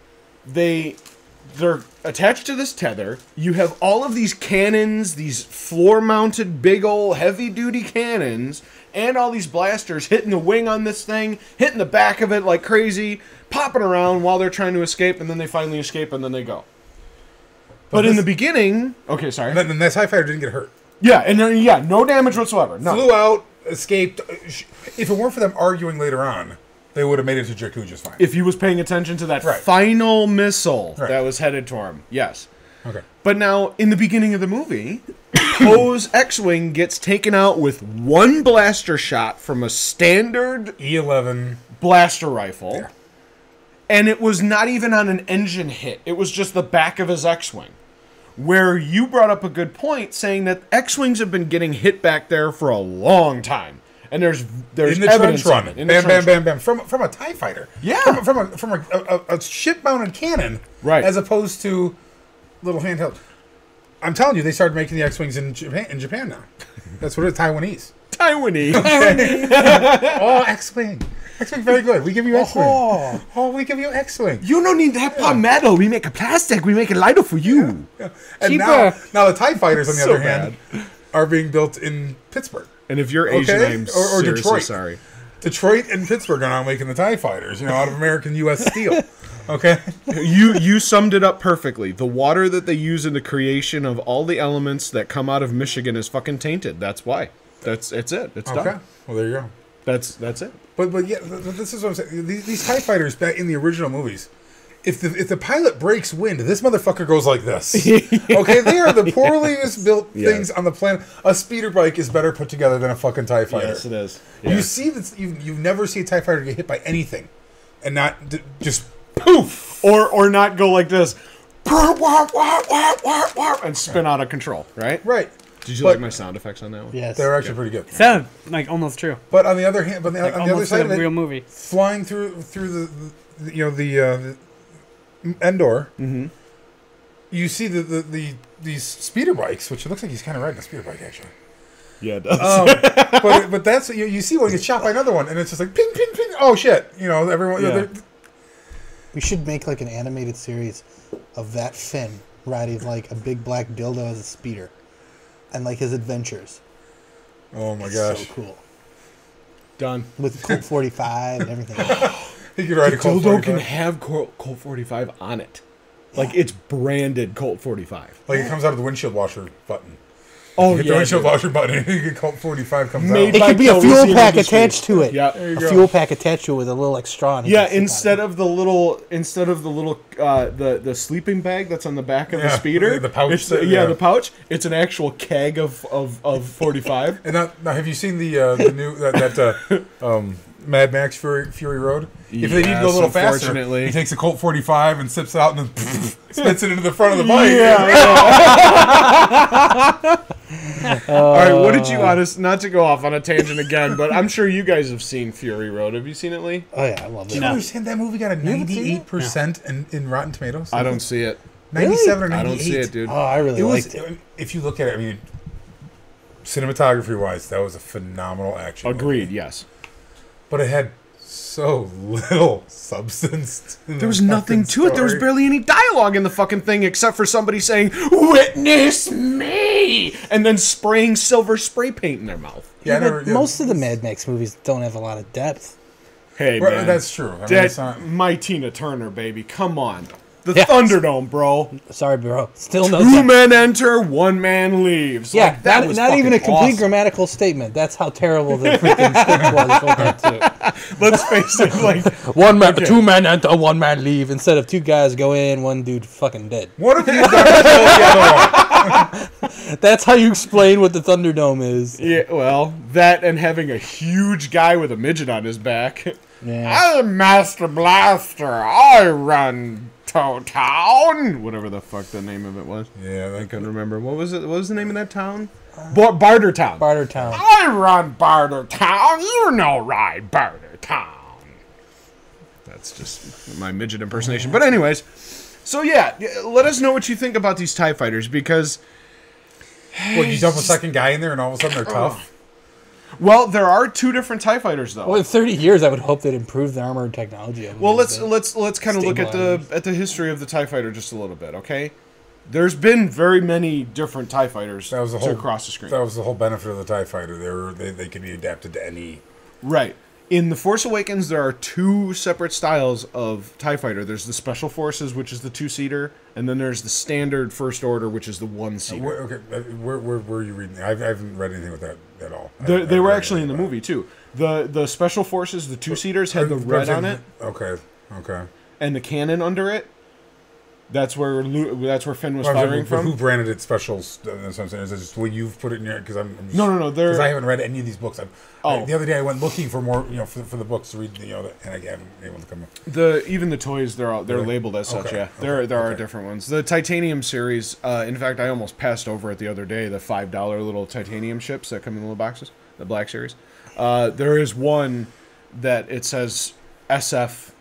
They're attached to this tether. You have all of these cannons, these floor-mounted, big old, heavy-duty cannons, and all these blasters hitting the wing on this thing, hitting the back of it like crazy, popping around while they're trying to escape, and then they finally escape, and then they go. But in the beginning... Okay, sorry. And that TIE fighter didn't get hurt. Yeah, and then, no damage whatsoever. None. Flew out, escaped. If it weren't for them arguing later on, they would have made it to Jakku just fine. If he was paying attention to that Right. final missile Right. that was headed to him, yes. Okay. But now, in the beginning of the movie, Poe's X-Wing gets taken out with one blaster shot from a standard E11 blaster rifle. Yeah. And it was not even on an engine hit. It was just the back of his X-Wing. Where you brought up a good point, saying that X-Wings have been getting hit back there for a long time. And there's in the evidence trench run. of it. In the Bam, trench bam, bam, bam. From a TIE fighter. Yeah. From a ship-mounted cannon. Right. As opposed to little handheld. I'm telling you, they started making the X-Wings in Japan now. That's what it's Taiwanese. Taiwanese. Oh, X-Wing. X-Wing, very good. We give you X-Wing. Oh, we give you X-Wing. You don't need that metal. We make a plastic. We make a lighter for you. Yeah. And now the TIE fighters, on the So other hand, are being built in Pittsburgh. And if you're Asian, Okay? I'm Or seriously Detroit. sorry. Detroit and Pittsburgh are now making the TIE fighters, out of American U.S. steel. Okay? You summed it up perfectly. The water that they use in the creation of all the elements that come out of Michigan is fucking tainted. That's why. It's it. It's Okay. done. Well, there you go. That's it. But yeah, this is what I'm saying. These TIE fighters back in the original movies, if the pilot breaks wind, this motherfucker goes like this. Okay, they are the poorest built things on the planet. A speeder bike is better put together than a fucking TIE fighter. Yes, it is. You see that you never see a TIE fighter get hit by anything, and not just poof or not go like this, and spin out of control. Right. right. Did you like my sound effects on that one? Yes. They're actually pretty good. Sound like almost true. But on the other hand, on the other Almost side like of a it, real movie. flying through the Endor, you see these speeder bikes, which it looks like he's kind of riding a speeder bike actually. Yeah, it does. But that's you see when he gets shot by another one, and it's just like ping, ping, ping. Oh shit! Everyone. Yeah. We should make like an animated series of that Finn riding like a big black dildo as a speeder, and like his adventures. Oh my gosh! So cool. Done. With Colt 45 and everything. He could ride a Colt Dildo 45. can have Colt 45 on it. Like, it's branded Colt 45. Like it comes out of the windshield washer button. Oh, Hit the windshield washer button, and you get Colt 45 comes Made It out. could be a fuel Calrissian pack Industries. attached to it. Yeah. A fuel pack attached to it with a little like straw. And Yeah, instead of the little the sleeping bag that's on the back of the Yeah, speeder, the pouch it's that- yeah. the pouch. It's an actual keg of 45. And now, have you seen the new Mad Max Fury Road? If they need to go a little Yes, faster, unfortunately. he takes a Colt 45 and sips it out and then spits it into the front of the bike. All right, what did you not to go off on a tangent again, but I'm sure you guys have seen Fury Road. Have you seen it, Lee? Oh yeah, I love Do it. you understand that movie got a 98% in Rotten Tomatoes? I don't see it. 97 or 98. I don't see it, dude. Oh, I really It liked was, it. if you look at it, I mean, cinematography wise, that was a phenomenal action. Agreed. movie. Yes. But it had so little substance. There was nothing to it. There was barely any dialogue in the fucking thing except for somebody saying, "Witness me," and then spraying silver spray paint in their mouth. Yeah, I But never, yeah. most of the Mad Max movies don't have a lot of depth. Hey, Right, man. that's true. I mean, it's That, not, my Tina Turner, baby. Come on. The Yeah. Thunderdome, bro. Sorry, bro. Still no Two depth. men enter, one man leaves. Yeah, Like, that was not even a fucking complete awesome. grammatical statement. That's how terrible the freaking script was for that too. Let's face it, like, One man, Okay. two men enter, one man leave. Instead of two guys go in, one dude fucking dead. what if you done the other one? That's how you explain what the Thunderdome is. yeah, well, that and having a huge guy with a midget on his back. Yeah. I'm Master Blaster. I run to town. Whatever the fuck the name of it was. Yeah, I that couldn't remember. What was it? What was the name of that town? Barter Town. Bartertown. I run Barter Town. You know, ride Barter Town. That's just my midget impersonation. But anyways, so yeah, let us know what you think about these TIE fighters because What, you dump a second guy in there and all of a sudden they're tough? Well, there are two different TIE fighters though. Well, in 30 years, I would hope they'd improve the armor technology. Well, let's kind of look at the history of the TIE fighter just a little bit, okay? There's been very many different TIE fighters to cross the screen. That was the whole benefit of the TIE fighter. They could be adapted to any. Right. In The Force Awakens, there are two separate styles of TIE fighter. There's the Special Forces, which is the two-seater, and then there's the Standard First Order, which is the one-seater. Where were you reading? I haven't read anything with that at all. They were actually in the movie, too. The Special Forces, the two-seaters, had the red on it. Okay. And the cannon under it. That's where Finn was firing from. Who branded it specials? That's what I'm saying. Is it just what you've put it in your? Because No. Because I haven't read any of these books. The other day I went looking for more, for the books to read, and I haven't been able to come up. Even the toys, they're labeled as such. Yeah, there are different ones. The Titanium series. In fact, I almost passed over it the other day. The $5 little titanium ships that come in little boxes. The Black series. There is one that it says SF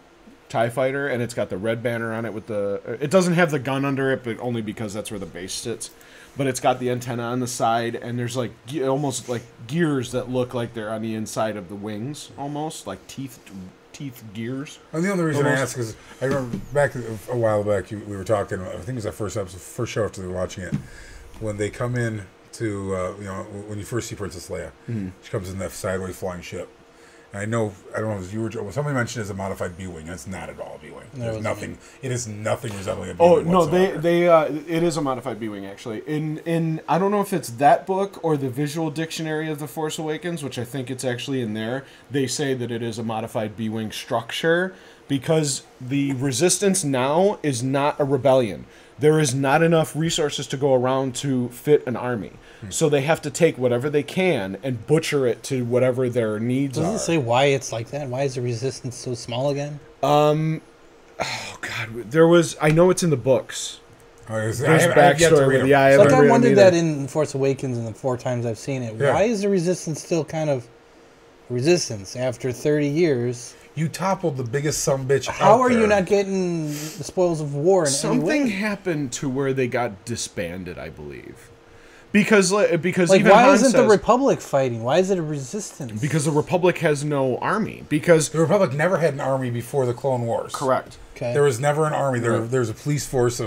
TIE fighter, and it's got the red banner on it with it doesn't have the gun under it, but only because that's where the base sits. But it's got the antenna on the side, and there's like almost like gears that look like they're on the inside of the wings, almost like teeth gears. And the only reason I ask is I remember back a while back we were talking. I think it was our first show after they were watching it, when they come in to when you first see Princess Leia, she comes in that sideways flying ship. I don't know if you were. Somebody mentioned it's a modified B-wing. It's not at all a B-wing. There's nothing. It is nothing resembling a B-wing. Oh no, it is a modified B-wing actually. In I don't know if it's that book or the Visual Dictionary of the Force Awakens, which I think it's actually in there. They say that it is a modified B-wing structure because the Resistance now is not a rebellion. There is not enough resources to go around to fit an army. So they have to take whatever they can and butcher it to whatever their needs are. Does it say why it's like that? Why is the Resistance so small again? Oh God, there was. I know it's in the books. There's backstory with the eye. Like I wondered that in Force Awakens and the 4 times I've seen it. Yeah. Why is the Resistance still kind of Resistance after 30 years? You toppled the biggest sumbitch. How are you not getting the spoils of war? Something happened to where they got disbanded, I believe. Because like, even why Han isn't says, the Republic fighting? Why is it a Resistance? Because the Republic has no army. Because the Republic never had an army before the Clone Wars. Correct. Okay. There was never an army. There's a police force,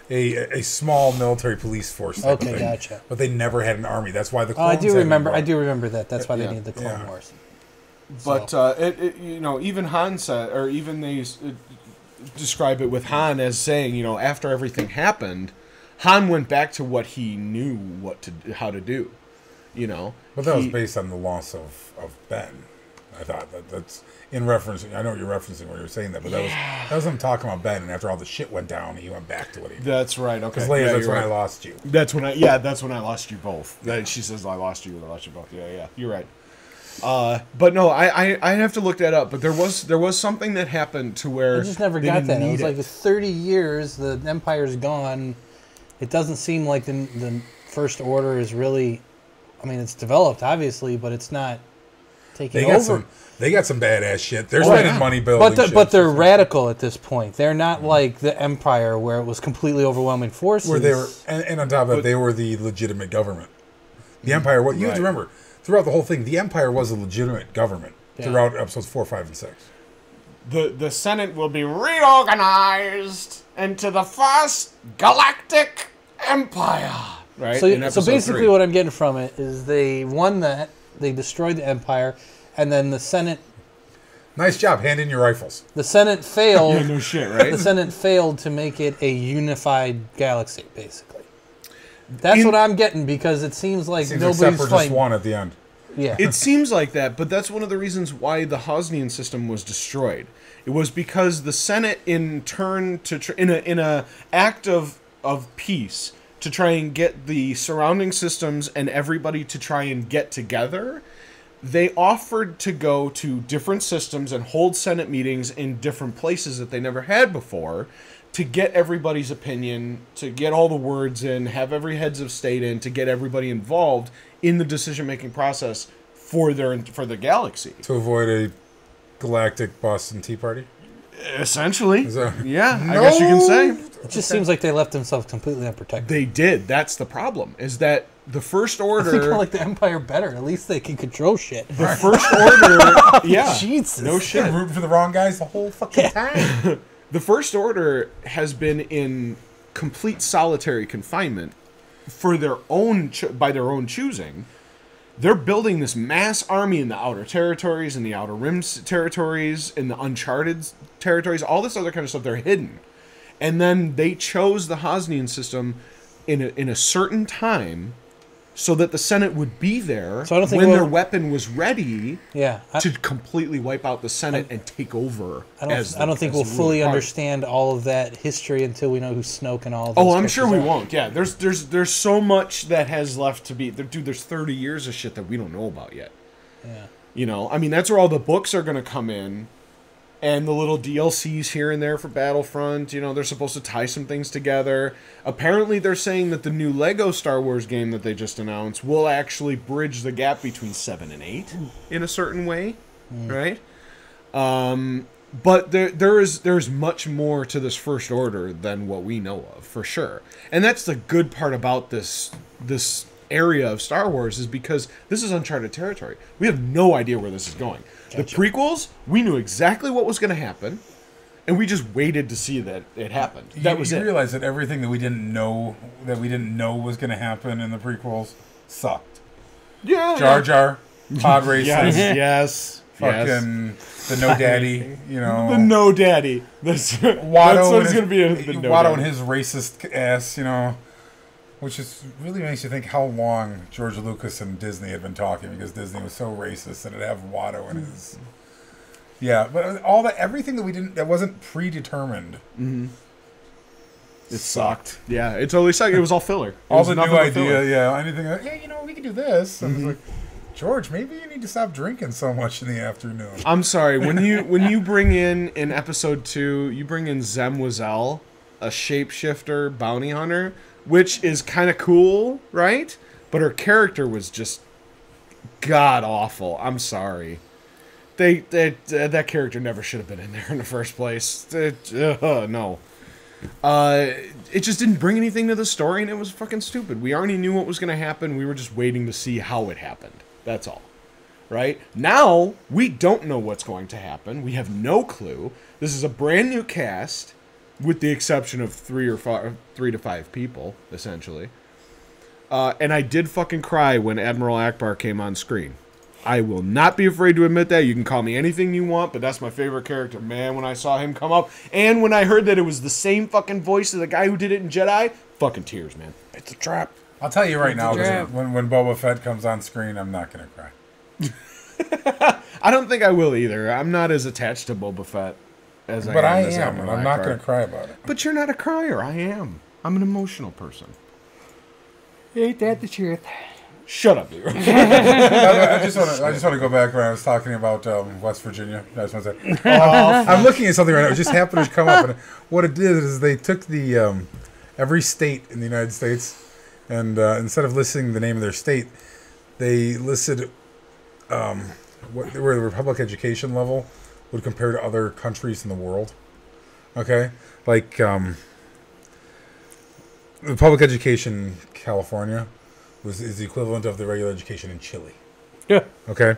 a small military police force. Okay, gotcha. But they never had an army. That's why the Clones I do remember that. That's why they needed the Clone Wars. But even Han said, or even they describe it with Han as saying, after everything happened, Han went back to what he knew how to do, But that was based on the loss of Ben. I thought that's in reference. I know you're referencing when you were saying that, but that was him talking about Ben. And after all the shit went down, he went back to what he did. That's right. Okay. Because that's when I lost you. That's when I lost you both. She says I lost you, and I lost you both. Yeah. You're right. But no, I have to look that up. But there was something that happened to where I just never got that. It was like 30 years. The Empire's gone. It doesn't seem like the First Order is really. I mean, it's developed obviously, but it's not taking over. They got some badass shit. They're spending money building. But they're radical at this point. They're not like the Empire, where it was completely overwhelming forces. Where they were, and on top of that, they were the legitimate government. The Empire. What you have to remember. Throughout the whole thing, the Empire was a legitimate government throughout episodes 4, 5, and 6. The Senate will be reorganized into the first galactic empire. Right. So basically, what I'm getting from it is they won that, they destroyed the Empire, and then the Senate. Nice job. Hand in your rifles. The Senate failed. Yeah, no shit, right? The Senate failed to make it a unified galaxy, basically. That's what I'm getting, because it seems like nobody's except for fighting. Just one at the end. Yeah. It seems like that, but that's one of the reasons why the Hosnian system was destroyed. It was because the Senate, in turn to in a act of peace to try and get the surrounding systems and everybody to try and get together, they offered to go to different systems and hold Senate meetings in different places that they never had before, to get everybody's opinion, to get all the words in, have every heads of state in, to get everybody involved in the decision-making process for the galaxy. To avoid a galactic Boston Tea Party? Essentially. I guess you can say. It just seems like they left themselves completely unprotected. They did. That's the problem. Is that the First I think I Order? like the Empire better. At least they can control shit. The First Order. Yeah. Jesus. No shit. Been rooting for the wrong guys the whole fucking time. The First Order has been in complete solitary confinement for their own by their own choosing. They're building this mass army in the Outer Territories, in the Outer Rim territories, in the Uncharted territories, all this other kind of stuff. They're hidden. And then they chose the Hosnian system in a certain time so that the Senate would be there So I don't think when we'll- their weapon was ready Yeah. to completely wipe out the Senate and take over. I don't think we'll fully understand all of that history until we know who Snoke and all of those Oh, I'm sure we characters are. won't. Yeah, there's so much that has left to be. Dude, there's 30 years of shit that we don't know about yet. Yeah. You know, I mean, that's where all the books are going to come in, and the little DLCs here and there for Battlefront. You know, they're supposed to tie some things together. Apparently, they're saying that the new Lego Star Wars game that they just announced will actually bridge the gap between 7 and 8 in a certain way, right? But there's much more to this First Order than what we know of, for sure. And that's the good part about this area of Star Wars, is because this is uncharted territory. We have no idea where this is going. The prequels, we knew exactly what was going to happen, and we just waited to see that it happened. That was you it. realize that everything that we didn't know was going to happen in the prequels sucked. Yeah. Jar Jar, pod racing, Yes. fucking the no daddy, you know, The No Daddy. That's Watto what it's and going to be. The No Watto Daddy. and his racist ass, you know, which is really makes you think how long George Lucas and Disney had been talking, because Disney was so racist that it'd have Watto and his. Yeah, but everything that wasn't predetermined. It sucked. Yeah, it totally sucked. It was all filler. It All was the new nothing but idea, filler. yeah, anything like, yeah, you know, we could do this. And it's like, George, maybe you need to stop drinking so much in the afternoon. I'm sorry. When you bring in episode 2, you bring in Zem Wazell, a shapeshifter bounty hunter, which is kind of cool, right? But her character was just god awful. I'm sorry. That character never should have been in there in the first place. No. It just didn't bring anything to the story, and it was fucking stupid. We already knew what was going to happen. We were just waiting to see how it happened. That's all. Right? Now, we don't know what's going to happen. We have no clue. This is a brand new cast, with the exception of 3 to 5 people, essentially. And I did fucking cry when Admiral Akbar came on screen. I will not be afraid to admit that. You can call me anything you want, but that's my favorite character. Man, when I saw him come up, and when I heard that it was the same fucking voice of the guy who did it in Jedi, fucking tears, man. It's a trap. I'll tell you right now, trap. when Boba Fett comes on screen, I'm not going to cry. I don't think I will either. I'm not as attached to Boba Fett as I am. But I as am, and Admiral I'm not Akbar. going to cry about it. But you're not a crier. I am. I'm an emotional person. Ain't that the truth? Shut up, dude. I just want to go back when I was talking about West Virginia. I just want to say, I'm looking at something right now. It just happened to come up, and what it did is they took the every state in the United States, and instead of listing the name of their state, they listed where the public education level would compare to other countries in the world. Okay, like the public education in California is the equivalent of the regular education in Chile. Yeah. Okay.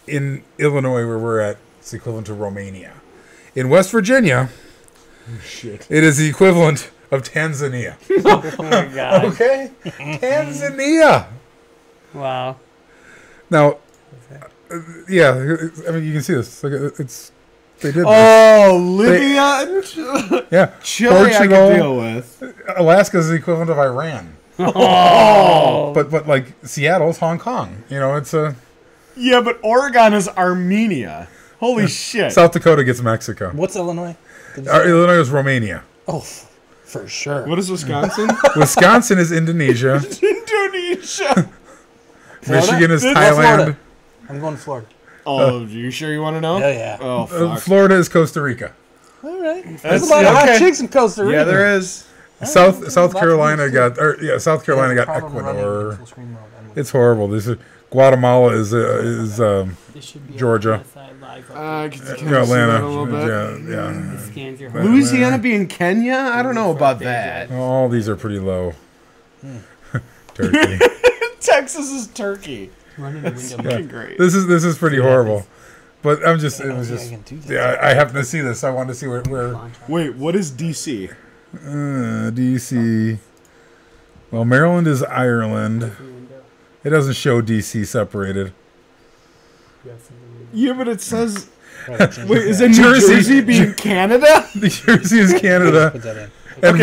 In Illinois, where we're at, it's the equivalent to Romania. In West Virginia, it is the equivalent of Tanzania. Oh my god. Okay? Tanzania. Wow. Now, yeah, I mean, you can see this. They did this. Oh, Libya. Yeah. Chile I can Portugal. deal with. Alaska is the equivalent of Iran. Oh. But like Seattle's Hong Kong. You know, it's a Yeah, but Oregon is Armenia. Holy shit. South Dakota gets Mexico. What's Illinois? Did you say- Illinois is Romania. Oh, for sure. What is Wisconsin? Wisconsin is Indonesia. Indonesia. Michigan is Or Thailand. Florida. I'm going to Florida. Oh, you sure you want to know? Hell yeah. Oh, fuck. Florida is Costa Rica. All right. There's That's- a lot of hot okay. chicks in Costa Rica. Yeah, there is. South Carolina got Ecuador. It's horrible. This is Guatemala is Georgia. Atlanta. A little bit. Yeah. Scans your Louisiana being Kenya? I don't know about that. All these are pretty low. Turkey. Texas is Turkey. Running the window. Fucking great. This is pretty horrible. But it was I just can do that. yeah. I happened to see this. So I wanted to see where Wait, what is DC? DC. Well, Maryland is Ireland. It doesn't show DC separated. Yeah, but it says. Wait, is it New Jersey being Canada? New Jersey is Canada, Put that in. and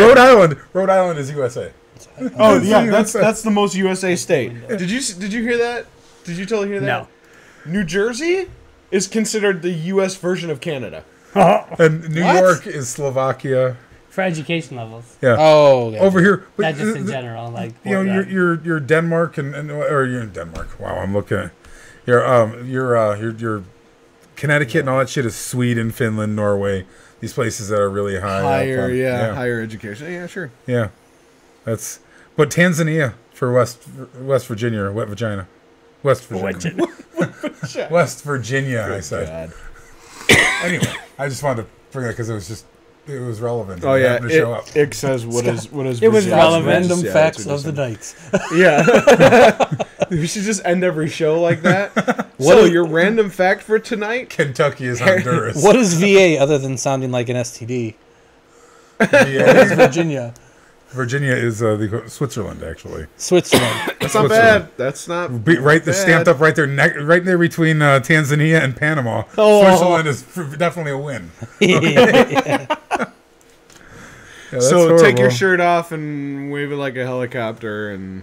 Rhode Island is USA. Oh yeah, that's the most USA state. Did you hear that? Did you totally hear that? No. New Jersey is considered the U.S. version of Canada. And New What? York is Slovakia. For education levels. Yeah. Oh, yeah. Over here, but Not just in general. Like, you know, you're Denmark or you're in Denmark. Wow, I'm looking at your Connecticut and all that shit is Sweden, Finland, Norway. These places that are really high. Higher education. Yeah, sure. Yeah, but Tanzania for West Virginia, West Virginia. West Virginia, I said. Anyway, I just wanted to bring that because it was relevant. Oh yeah, to show up. it says what is It was Virginia? relevant. Random Yeah, facts that's of what the it said. night. Yeah. We should just end every show like that. So your random fact for tonight? Kentucky is Honduras. What is VA other than sounding like an STD? Yeah, It's Virginia. Virginia is Switzerland, actually. Switzerland. That's not bad. That's not Right there, bad. stamped up right there, right there between Tanzania and Panama. Oh. Switzerland is definitely a win. Yeah, that's So take your horrible. shirt off and wave it like a helicopter and.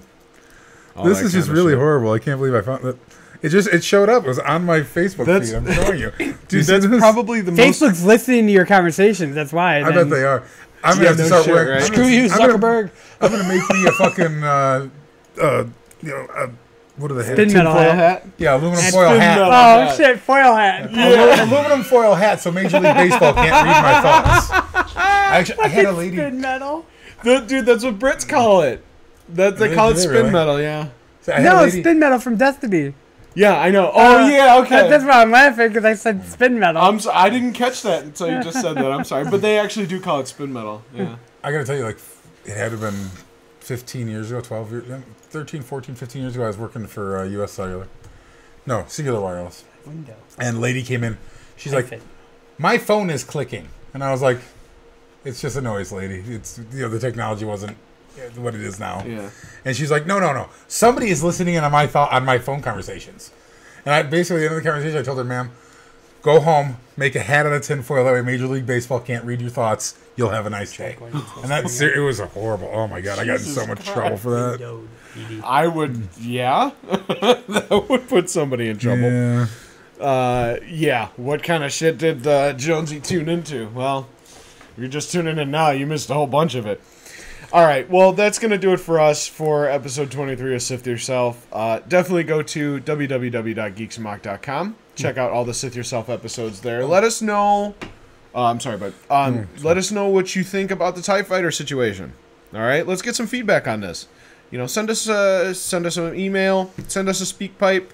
all This that is just kind of really shit. horrible. I can't believe I found that. It showed up. It was on my Facebook That's- feed. I'm showing you. Do you Dude, see that's this? probably the most. Facebook's listening to your conversations. That's why. I bet they are. I'm gonna Yeah, have to no start shit, wearing. right? Screw you, Zuckerberg. I'm gonna make me a fucking what are the Spin heads? metal Foil hat. hat. Yeah, aluminum Spin foil hat. metal. Oh hat. shit! Foil hat. Aluminum foil hat, so Major League Baseball can't read my thoughts. I had a lady. Spin metal. Dude, that's what Brits call it. They call it do they spin really? metal. Yeah. So I had a No, lady- spin metal from Destiny. Yeah, I know. Oh yeah, okay. That's why I'm laughing because I said spin metal. I didn't catch that until you just said that. I'm sorry, but they actually do call it spin metal. Yeah. I gotta tell you, like, it had to have been 15 years ago, 12 years, 13, 14, 15 years ago. I was working for U.S. Cellular. No, Singular Wireless. Window. And a lady came in. She's like, my phone is clicking. And I was like, it's just a noise, lady. It's, the technology wasn't what it is now. Yeah. And she's like, no. Somebody is listening in on my phone conversations. And I basically, at the end of the conversation, I told her, ma'am, go home, make a hat out of tinfoil. That way Major League Baseball can't read your thoughts. You'll have a nice day. And it was a horrible. Oh my God, I got in so much trouble for that. I would. Yeah. That would put somebody in trouble. Yeah. What kind of shit did Jonesy tune into? Well, you're just tuning in now. You missed a whole bunch of it. All right. Well, that's going to do it for us for episode 23 of Sith Yourself. Definitely go to www.geeksamok.com. Check out all the Sith Yourself episodes there. Let us know. I'm sorry, but let us know what you think about the TIE Fighter situation. All right. Let's get some feedback on this. Send us an email. Send us a speak pipe.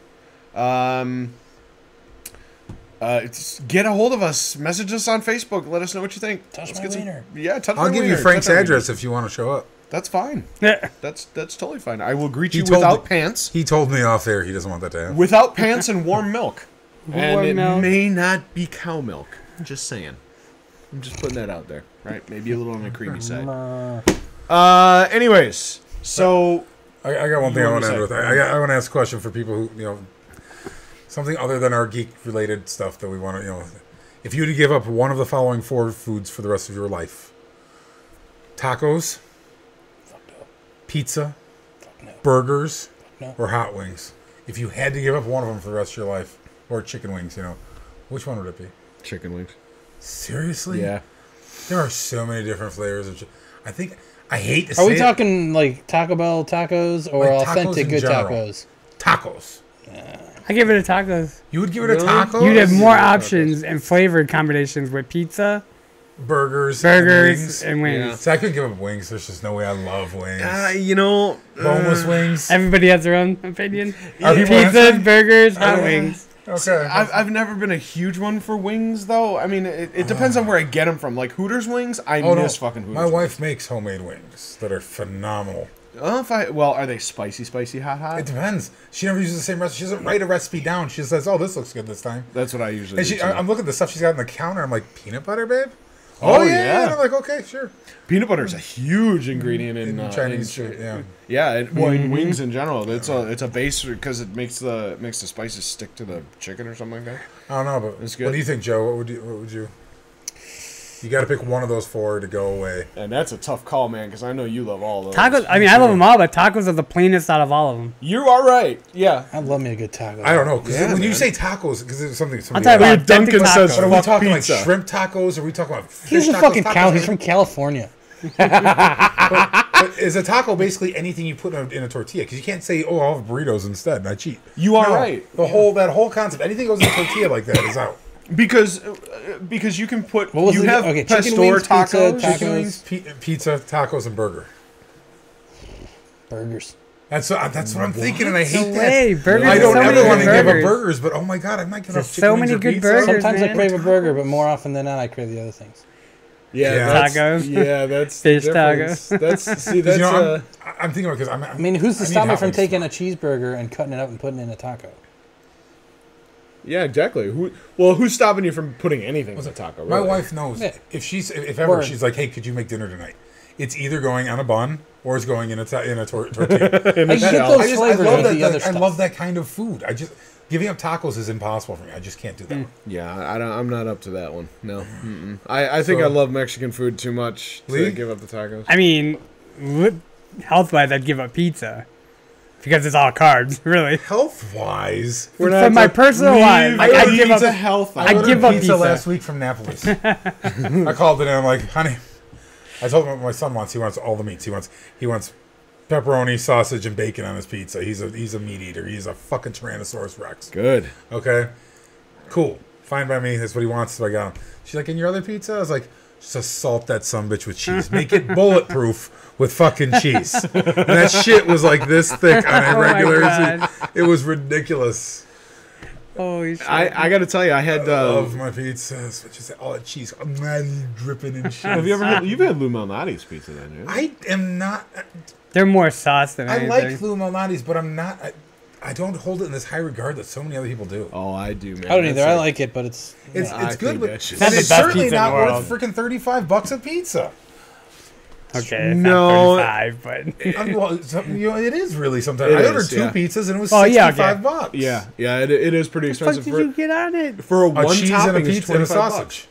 Get a hold of us. Message us on Facebook. Let us know what you think. Touch Let's my get some- wiener. Yeah, touch I'll my give you wiener. Frank's Touch our address wiener. if you want to show up. That's fine. Yeah. That's totally fine. I will greet He you told without me- pants. He told me off there he doesn't want that to happen. Without pants and warm milk. And Warm it milk. may not be cow milk. Just saying. I'm just putting that out there. Right? Maybe a little on the creamy side. Anyways, so I got one thing I want to end with. say? I want to ask a question for people who, something other than our geek-related stuff that we want to, if you were to give up one of the following 4 foods for the rest of your life: tacos, pizza, burgers, or hot wings. If you had to give up one of them for the rest of your life, or chicken wings, which one would it be? chicken wings. Seriously? Yeah. There are so many different flavors of I think I hate to say Are we it. talking like Taco Bell tacos or Like tacos authentic in good general. tacos? Tacos. I give it a tacos. You would give it a taco? You'd have more options and flavored combinations with pizza burgers, Burgers and wings. Yeah. So I couldn't give up wings. There's just no way. I love wings. Boneless wings. Everybody has their own opinion. Are people Pizzas, answering? burgers, hot wings. Okay. I've never been a huge one for wings, though. I mean, it depends on where I get them from. Like Hooters wings, I miss fucking Hooters. My wings. wife makes homemade wings that are phenomenal. Are they spicy, hot? It depends. She never uses the same recipe. She doesn't write a recipe down. She just says, "Oh, this looks good this time." That's what I usually And do. I'm looking at the stuff she's got on the counter. I'm like, peanut butter, babe? Oh, yeah. yeah. And I'm like, okay, sure. Peanut butter is a huge ingredient in Chinese food, yeah. Yeah, in wings in general. It's a base because it makes the spices stick to the chicken or something like that. I don't know, but It's good. what do you think, Joe? What would you? You got to pick one of those four to go away. And that's a tough call, man, because I know you love all those. Tacos. I mean, I love them all, but tacos are the plainest out of all of them. You are right. Yeah. I love me a good taco. I don't know, because Yeah, when you man. say tacos, because it's something. I'm talking about Duncan authentic says tacos. But are we fuck talking pizza. like shrimp tacos? Are we talking about fish He doesn't tacos? fucking Tacos count. are- He's from California. But is a taco basically anything you put in a tortilla? Because you can't say, "Oh, I'll have burritos instead," and I cheat. You are right. That whole concept, anything goes in a tortilla like that is out. Because you can put What was you the- have okay, pastor chicken wings, pizza, tacos. tacos. Pizza, tacos, and burger. Burgers. That's what I'm thinking, and I hate No way. that. Burgers. I are don't so ever many want to good give up burgers. burgers, but oh my god, I'm not giving up There's chicken so wings many or good pizza. burgers. Sometimes I man. crave a burger, but more often than not, I crave the other things. Yeah, Tacos. That's Fish the difference. That's 'Cause, that's I'm thinking because I mean, who's to I stop need me hot from wings taking tomorrow. a cheeseburger and cutting it up and putting it in a taco? yeah, exactly. Who's stopping you from putting anything in a taco? My really? wife knows Yeah. if ever Word. she's like, "Hey, could you make dinner tonight?" It's either going on a bun or it's going in a tortilla. I get those I flavors love with that. the other I stuff. love that kind of food. Giving up tacos is impossible for me. I just can't do that. Yeah, I'm not up to that one. No, I think I love Mexican food too much to Lee? give up the tacos. I mean, health-wise, I'd give up pizza because it's all carbs. Really. Health wise, From my personal life, like, I'd give up. health. I'd ordered give up pizza pizza. last week from Naples. I called it and I'm like, honey, I told him what my son wants. He wants all the meats. He wants pepperoni, sausage, and bacon on his pizza. He's a meat eater. He's a fucking Tyrannosaurus Rex. Good. Okay, cool, fine by me. That's what he wants. So I got him. She's like, and your other pizza? I was like, just assault that sumbitch with cheese. Make it bulletproof with fucking cheese. And that shit was like this thick on a Oh my regular. God. It was ridiculous. Holy shit. I got to tell you, I had. I love my pizzas. What you say? All that cheese, dripping in cheese. Have you ever had? You've had Lou Malnati's pizza, then? Yeah? I am not. They're more sauce than I anything. like Lou Malnati's, but I'm not. I don't hold it in this high regard that so many other people do. Oh, I do, man. I don't either. That's I it. like it, but it's It's I it's good, think but that shit's and not it's the best certainly pizza in not the worth world. freaking $35 a pizza. Okay, it's No. not 35, but Well, it is really sometimes. It I is, ordered two yeah. pizzas and it was Oh, yeah, $65. Yeah, it is pretty what the fuck expensive did for you get on it? for a A one cheese topping and a is pizza and a $25. sausage.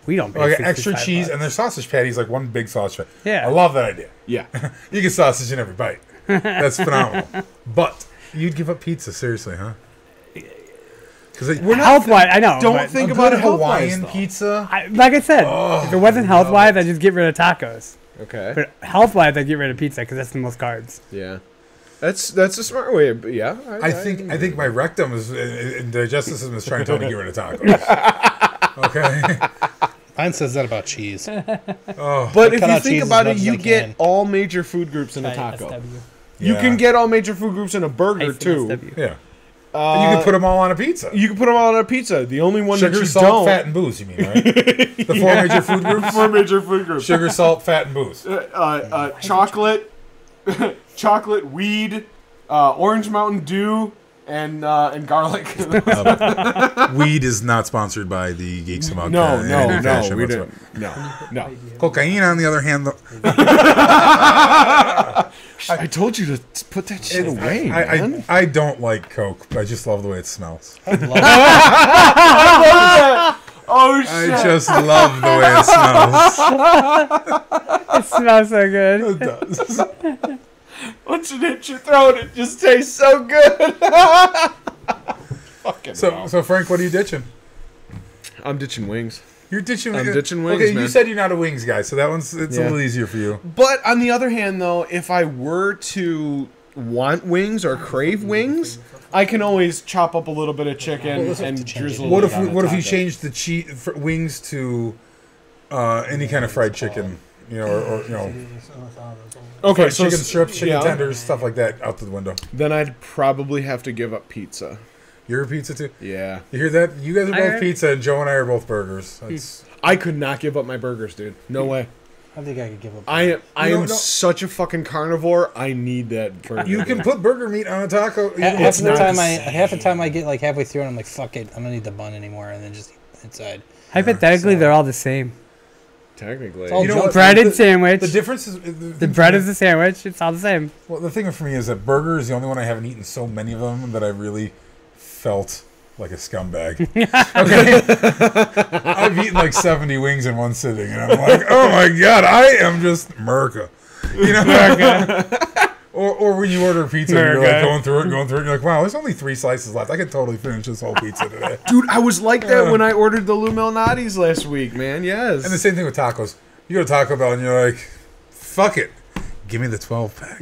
We don't pay Like an extra 65 cheese bucks. and their sausage patties, like one big sausage patty. Yeah. I love that idea. Yeah, You get sausage in every bite. That's phenomenal. But you'd give up pizza, seriously, huh? Because Health-wise, I know. don't but think a about good it health-wise, Hawaiian though. pizza. like I said, if it wasn't health-wise, I'd just get rid of tacos. Okay. But health-wise, I'd get rid of pizza because that's the most carbs. Yeah, that's a smart way. But yeah, I think my rectum is and digestive system is trying to tell me to get rid of tacos. Okay. mine says that about cheese. But if cut you out cheese think as about much it, as you I get can. all major food groups in a taco. SW. You can get all major food groups in a burger too. SW. Yeah. And you can put them all on a pizza. You can put them all on a pizza. The only one that Sugar, you salt, don't. fat, and booze, you mean, right? The four major food groups? Four major food groups. Sugar, salt, fat, and booze. Chocolate, chocolate, weed, orange Mountain Dew, and garlic. Weed is not sponsored by the Geeks Amok. No, fashion we whatsoever. didn't. No. Cocaine, on the other hand, though, I told you to put that shit away, man. I don't like Coke, but I just love the way it smells. Oh shit! I just love the way it smells. It smells so good. It does. Once it hits your throat, it just tastes so good. Fucking hell. So Frank, what are you ditching? I'm ditching wings. You're ditching. I'm ditching wings, Okay, you man. said you're not a wings guy, so it's a Yeah. little easier for you. But on the other hand, though, if I were to want wings or crave wings, I can always chop up a little bit of chicken and drizzle. What it on if a you taco. changed the wings to any kind of fried chicken, or Okay, fried so chicken strips, chicken yeah. tenders, stuff like that, out the window. Then I'd probably have to give up pizza. You're a pizza too? Yeah. You hear that? You guys are both I- pizza, and Joe and I are both burgers. That's, I could not give up my burgers, dude. No way. I think I could give up. I am no. such a fucking carnivore. I need that burger. you can put burger meat on a taco. Half the not time, the half the time I get like halfway through, and I'm like, "Fuck it, I don't need the bun anymore," and then just eat inside. Hypothetically, they're all the same. Technically. all You know junk what? Breaded The- sandwich. The difference is The bread is a sandwich. It's all the same. Well, the thing for me is that burger is the only one I haven't eaten so many of them that I really felt like a scumbag. Okay, I've eaten like 70 wings in one sitting, and I'm like, oh my god, I am just America. You know, or when you order pizza, and you're like going through it, you're like, wow, there's only 3 slices left. I could totally finish this whole pizza today. Dude, I was like that when I ordered the Lou Malnati's last week, man. Yes. And the same thing with tacos. You go to Taco Bell and you're like, fuck it. Give me the 12-pack.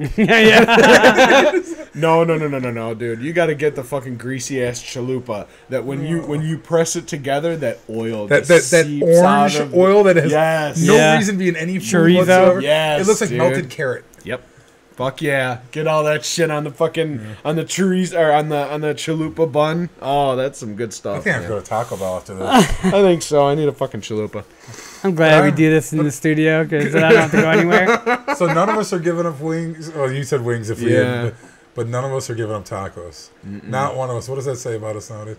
No, dude. You got to get the fucking greasy ass chalupa. That when you press it together, that oil That just seeps orange out of- oil that has Yes. no Yeah. reason to be in any food Chorizo. whatsoever. Yes, It looks like dude. melted carrot. Yep. Fuck yeah. Get all that shit on the fucking on the chorizo or on the chalupa bun. Oh, that's some good stuff. I think I have man. to go to Taco Bell after this. I think so. I need a fucking chalupa. I'm glad we do this in the studio because I don't have to go anywhere. So none of us are giving up wings. Well, you said wings if we Yeah. had, but none of us are giving up tacos. Not one of us. What does that say about us nowadays?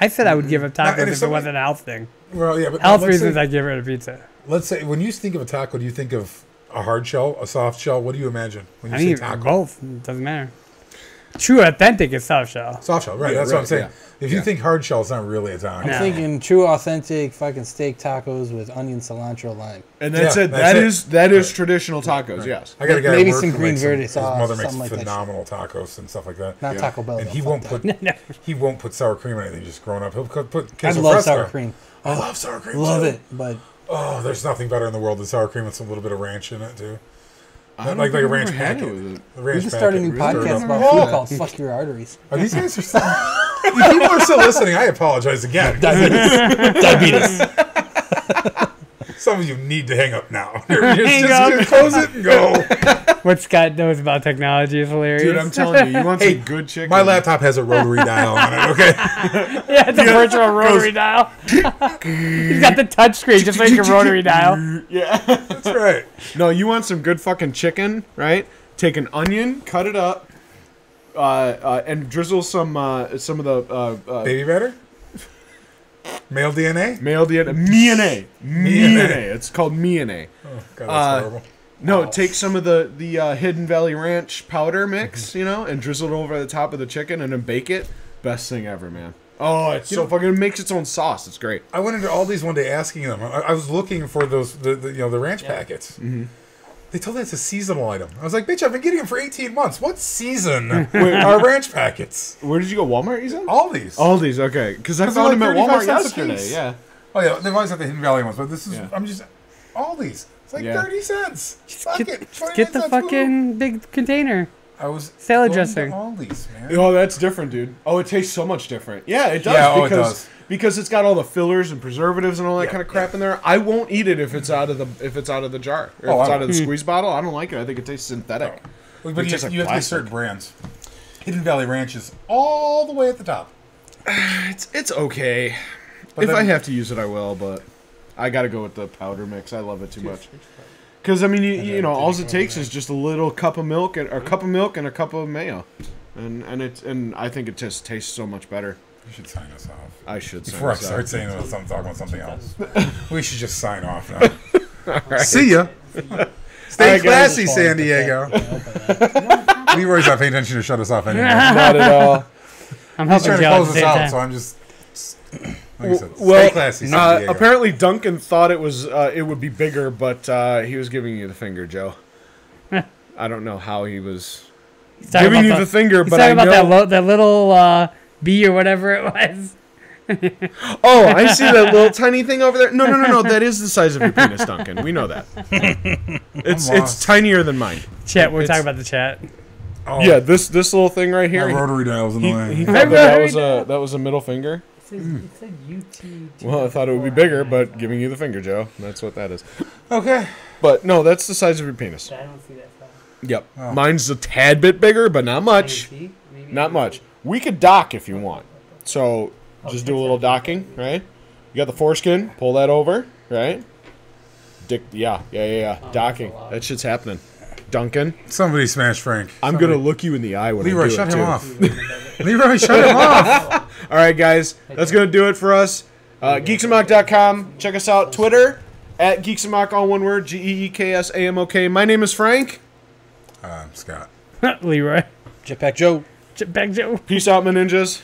I said I would give up and tacos if if it somebody- wasn't a health thing. Well, yeah, but Health let's reasons, say, I'd get rid of pizza. let's say when you think of a taco, do you think of a hard shell, a soft shell? What do you imagine when you I say mean, taco? both. It doesn't matter. True, authentic is soft shell. Soft shell, right? Yeah, That's what I'm right, saying. yeah. If you think hard shell, it's not really a taco. I'm Nah. thinking true, authentic fucking steak tacos with onion, cilantro, lime. And that's Yeah, it. that's That is traditional tacos. Yes. I got a guy Maybe at work some who green makes verde his sauce, mother makes something like that shit. phenomenal tacos and stuff like that. Not Taco Bell. And though, he fuck won't that. put he won't put sour cream on anything. Just growing up, he'll put I queso love fresco. sour cream. I love sour cream. Love too. it, but Oh, there's nothing better in the world than sour cream with a little bit of ranch in it too. I don't Like a think I've ranch ever had it packet. with it. The we ranch just started a new packet. podcast Oh. about food called "Fuck Your Arteries." Are these guys are still? If people are still listening, I apologize again. Diabetes. Some of you need to hang up now. Hang up. Just close it and go. What Scott knows about technology is hilarious. Dude, I'm telling you, you want Hey, some good chicken? My laptop has a rotary dial on it. Okay. Yeah, it's a virtual rotary dial. He's got the touch screen just like a rotary dial. Yeah. That's right. No, you want some good fucking chicken, right? Take an onion, cut it up, and drizzle some of the Baby batter? Male DNA? male DNA. Mayonnaise. It's called mayonnaise. Oh, God, that's horrible. No, take some of the Hidden Valley Ranch powder mix, and drizzle it over the top of the chicken and then bake it. Best thing ever, man. Oh, it's so fucking. It makes its own sauce. It's great. I went into Aldi's one day asking them. I was looking for those, the ranch packets. Mm-hmm. They told me it's a seasonal item. I was like, bitch, I've been getting them for 18 months. What season are ranch packets? Where did you go? Walmart, you said? Aldi's. Aldi's, okay. Because I They're found like them at 35 Walmart cents a yesterday. piece. Yeah. Oh, yeah, they've always had the Hidden Valley ones, but this is, Yeah. I'm just, Aldi's. It's like Yeah. 30 cents. Fuck Get, it. 29 get the cents, fucking big container. I was salad going to dressing. Aldi's, man. Oh, that's different, dude. Oh, it tastes so much different. Yeah, it does. Yeah, oh, it because, does. Because it's got all the fillers and preservatives and all that kind of crap in there. I won't eat it if it's out of the jar or Oh, if it's I out of the don't. squeeze bottle. I don't like it. I think it tastes synthetic. But It you, tastes like you have to get plastic. certain brands. Hidden Valley Ranch is all the way at the top. It's okay. But if then- I have to use it, I will. But I got to go with the powder mix. I love it too much. Because I mean, you know, all it takes is just a little cup of milk and a cup of mayo, and I think it just tastes so much better. You should sign us off. I should. Before I sign start this saying that I'm talking about something else, we should just sign off now. See ya. Stay All right, guys. classy, San Diego. Leroy's not paying attention to shut us off anymore. out. Not at all. I'm He's helping trying to Joe at close the us same out, time. so I'm just. Like I said, Well, stay classy, San Diego. apparently Duncan thought it would be bigger, but he was giving you the finger, Joe. I don't know how he was He's talking giving about you the finger, he's but talking I about know. that little bee or whatever it was. Oh, I see that little tiny thing over there. No. That is the size of your penis, Duncan. We know that. It's lost. tinier than mine. Chat, we're It's- talking about the chat. Oh, Yeah, this little thing right my here. rotary dial's in the way. He thought that was a middle finger. It said UT. Well, I thought it would be bigger, but giving you the finger, Joe. That's what that is. Okay. But no, that's the size of your penis. I don't see that far. Yep. Mine's a tad bit bigger, but not much. Maybe. Not much. We could dock if you want. So just do a little docking, right? You got the foreskin. Pull that over, right? Dick. Yeah. Docking. That shit's happening. Duncan. Somebody smash Frank. I'm gonna look you in the eye when Leroy, I do shut it him too. off. Leroy, shut him off. All right, guys. That's gonna do it for us. Geeksamok.com. Check us out. Twitter at Geeksamok, all one word. GeekSAMOK. My name is Frank. Scott. Leroy. Jetpack Joe. Jetpack Joe. Peace out, my ninjas.